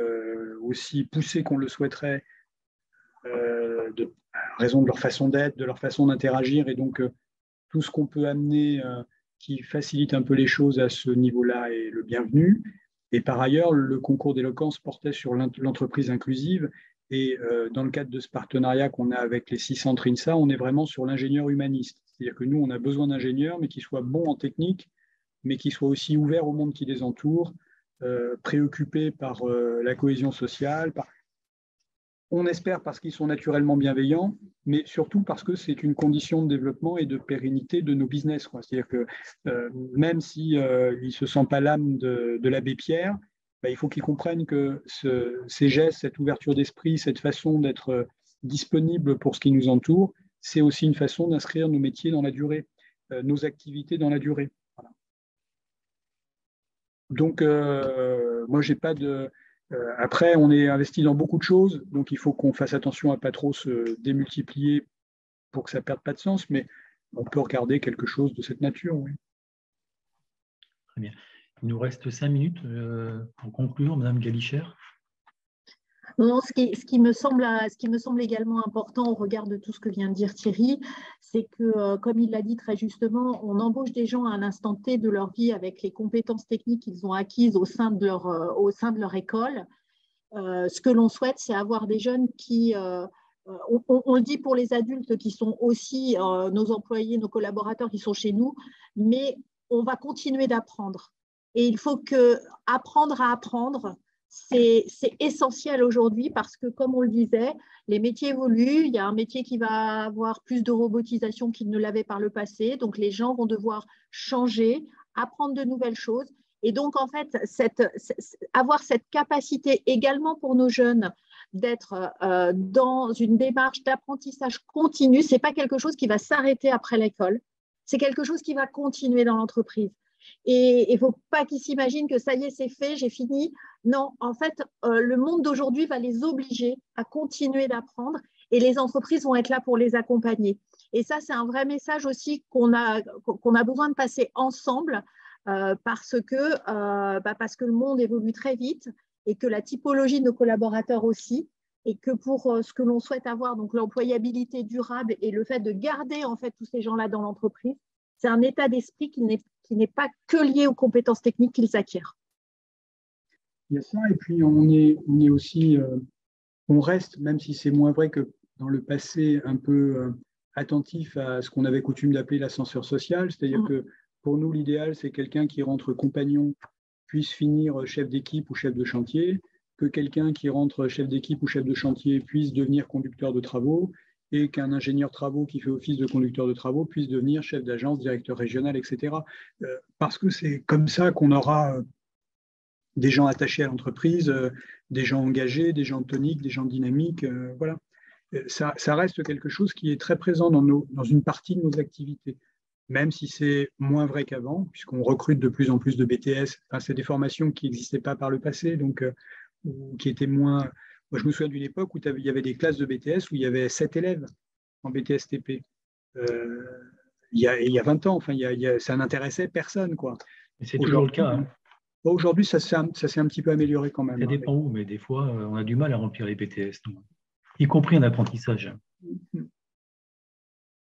aussi poussées qu'on le souhaiterait, à raison de leur façon d'être, de leur façon d'interagir. Et donc, tout ce qu'on peut amener qui facilite un peu les choses à ce niveau-là est le bienvenu. Et par ailleurs, le concours d'éloquence portait sur l'entreprise inclusive. Et dans le cadre de ce partenariat qu'on a avec les 6 centres INSA, on est vraiment sur l'ingénieur humaniste. C'est-à-dire que nous, on a besoin d'ingénieurs, mais qui soient bons en technique, mais qui soient aussi ouverts au monde qui les entoure, préoccupés par la cohésion sociale. On espère parce qu'ils sont naturellement bienveillants, mais surtout parce que c'est une condition de développement et de pérennité de nos business. C'est-à-dire que même s'ils ne se sentent pas l'âme de l'abbé Pierre, il faut qu'ils comprennent que ces gestes, cette ouverture d'esprit, cette façon d'être disponible pour ce qui nous entoure, c'est aussi une façon d'inscrire nos métiers dans la durée, nos activités dans la durée. Voilà. Donc, moi, j'ai pas de… après, on est investi dans beaucoup de choses, donc il faut qu'on fasse attention à ne pas trop se démultiplier pour que ça ne perde pas de sens, mais on peut regarder quelque chose de cette nature, oui. Très bien. Il nous reste 5 minutes pour conclure, Madame Galichère. Non, ce qui me semble également important au regard de tout ce que vient de dire Thierry, c'est que, comme il l'a dit très justement, on embauche des gens à un instant T de leur vie avec les compétences techniques qu'ils ont acquises au sein de leur école. Ce que l'on souhaite, c'est avoir des jeunes qui… on le dit pour les adultes qui sont aussi nos employés, nos collaborateurs qui sont chez nous, mais on va continuer d'apprendre. Et il faut apprendre à apprendre, c'est essentiel aujourd'hui parce que, comme on le disait, les métiers évoluent. Il y a un métier qui va avoir plus de robotisation qu'il ne l'avait par le passé. Donc, les gens vont devoir changer, apprendre de nouvelles choses. Et donc, en fait, avoir cette capacité également pour nos jeunes d'être dans une démarche d'apprentissage continu, ce n'est pas quelque chose qui va s'arrêter après l'école, c'est quelque chose qui va continuer dans l'entreprise. Et il ne faut pas qu'ils s'imaginent que ça y est, c'est fait, j'ai fini. Non, en fait, le monde d'aujourd'hui va les obliger à continuer d'apprendre et les entreprises vont être là pour les accompagner. Et ça, c'est un vrai message aussi qu'on a besoin de passer ensemble parce que le monde évolue très vite et que la typologie de nos collaborateurs aussi, et que pour ce que l'on souhaite avoir, donc l'employabilité durable et le fait de garder en fait tous ces gens-là dans l'entreprise, c'est un état d'esprit qui n'est pas que lié aux compétences techniques qu'ils acquièrent. Il y a ça, et puis on est aussi, on reste, même si c'est moins vrai que dans le passé, un peu attentif à ce qu'on avait coutume d'appeler l'ascenseur social, c'est-à-dire que pour nous, l'idéal, c'est quelqu'un qui rentre compagnon, puisse finir chef d'équipe ou chef de chantier, que quelqu'un qui rentre chef d'équipe ou chef de chantier puisse devenir conducteur de travaux, et qu'un ingénieur travaux qui fait office de conducteur de travaux puisse devenir chef d'agence, directeur régional, etc. Parce que c'est comme ça qu'on aura des gens attachés à l'entreprise, des gens engagés, des gens toniques, des gens dynamiques. Voilà. Ça reste quelque chose qui est très présent dans une partie de nos activités, même si c'est moins vrai qu'avant, puisqu'on recrute de plus en plus de BTS. Enfin, c'est des formations qui n'existaient pas par le passé, donc qui étaient moins… Moi, je me souviens d'une époque où il y avait des classes de BTS où il y avait 7 élèves en BTS-TP. Il y a 20 ans, enfin, ça n'intéressait personne, quoi. Et c'est toujours le cas. Hein. Aujourd'hui, ça s'est un petit peu amélioré quand même. Ça dépend où, mais des fois, on a du mal à remplir les BTS, y compris en apprentissage.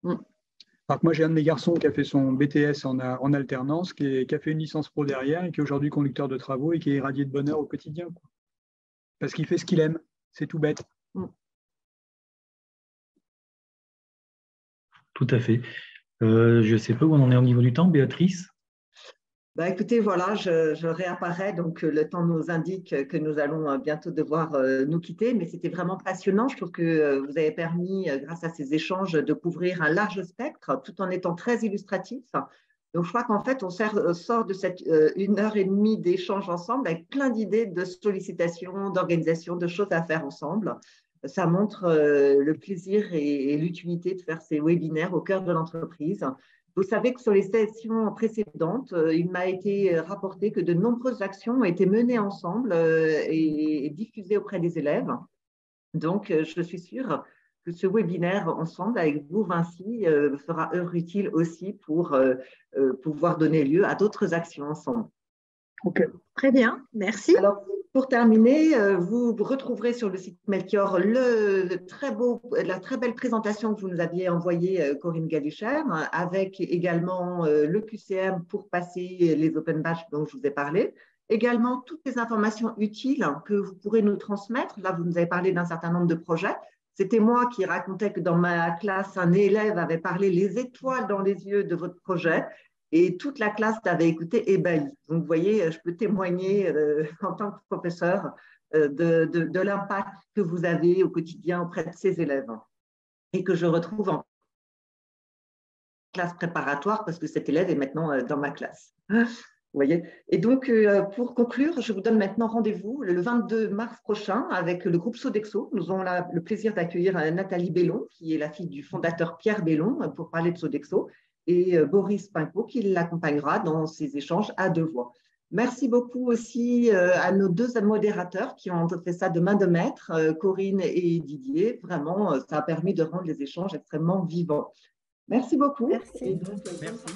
Alors que moi, j'ai un de mes garçons qui a fait son BTS en alternance, qui a fait une licence pro derrière et qui est aujourd'hui conducteur de travaux et qui est irradié de bonheur au quotidien, quoi. Parce qu'il fait ce qu'il aime, c'est tout bête. Tout à fait. Je ne sais pas où on en est au niveau du temps, Béatrice. Écoutez, voilà, je réapparais, donc le temps nous indique que nous allons bientôt devoir nous quitter, mais c'était vraiment passionnant. Je trouve que vous avez permis, grâce à ces échanges, de couvrir un large spectre tout en étant très illustratif. Donc, je crois qu'en fait, on sort de cette 1h30 d'échange ensemble avec plein d'idées de sollicitations, d'organisation, de choses à faire ensemble. Ça montre le plaisir et l'utilité de faire ces webinaires au cœur de l'entreprise. Vous savez que sur les sessions précédentes, il m'a été rapporté que de nombreuses actions ont été menées ensemble et diffusées auprès des élèves. Donc, je suis sûre que ce webinaire ensemble avec vous, Vinci, fera œuvre utile aussi pour pouvoir donner lieu à d'autres actions ensemble. Okay. Très bien, merci. Alors, pour terminer, vous retrouverez sur le site Melchior la très belle présentation que vous nous aviez envoyée, Corinne Galuchère, avec également le QCM pour passer les Open Badges dont je vous ai parlé. Également, toutes les informations utiles que vous pourrez nous transmettre. Là, vous nous avez parlé d'un certain nombre de projets. C'était moi qui racontais que dans ma classe, un élève avait parlé les étoiles dans les yeux de votre projet. Et toute la classe l'avait écouté ébahie. Donc, vous voyez, je peux témoigner en tant que professeur de l'impact que vous avez au quotidien auprès de ces élèves et que je retrouve en classe préparatoire parce que cet élève est maintenant dans ma classe. Vous voyez. Et donc, pour conclure, je vous donne maintenant rendez-vous le 22 mars prochain avec le groupe Sodexo. Nous aurons le plaisir d'accueillir Nathalie Bellon, qui est la fille du fondateur Pierre Bellon, pour parler de Sodexo, et Boris Pinco qui l'accompagnera dans ces échanges à deux voix. Merci beaucoup aussi à nos deux modérateurs qui ont fait ça de main de maître, Corinne et Didier. Vraiment, ça a permis de rendre les échanges extrêmement vivants. Merci beaucoup. Merci. Et donc, merci.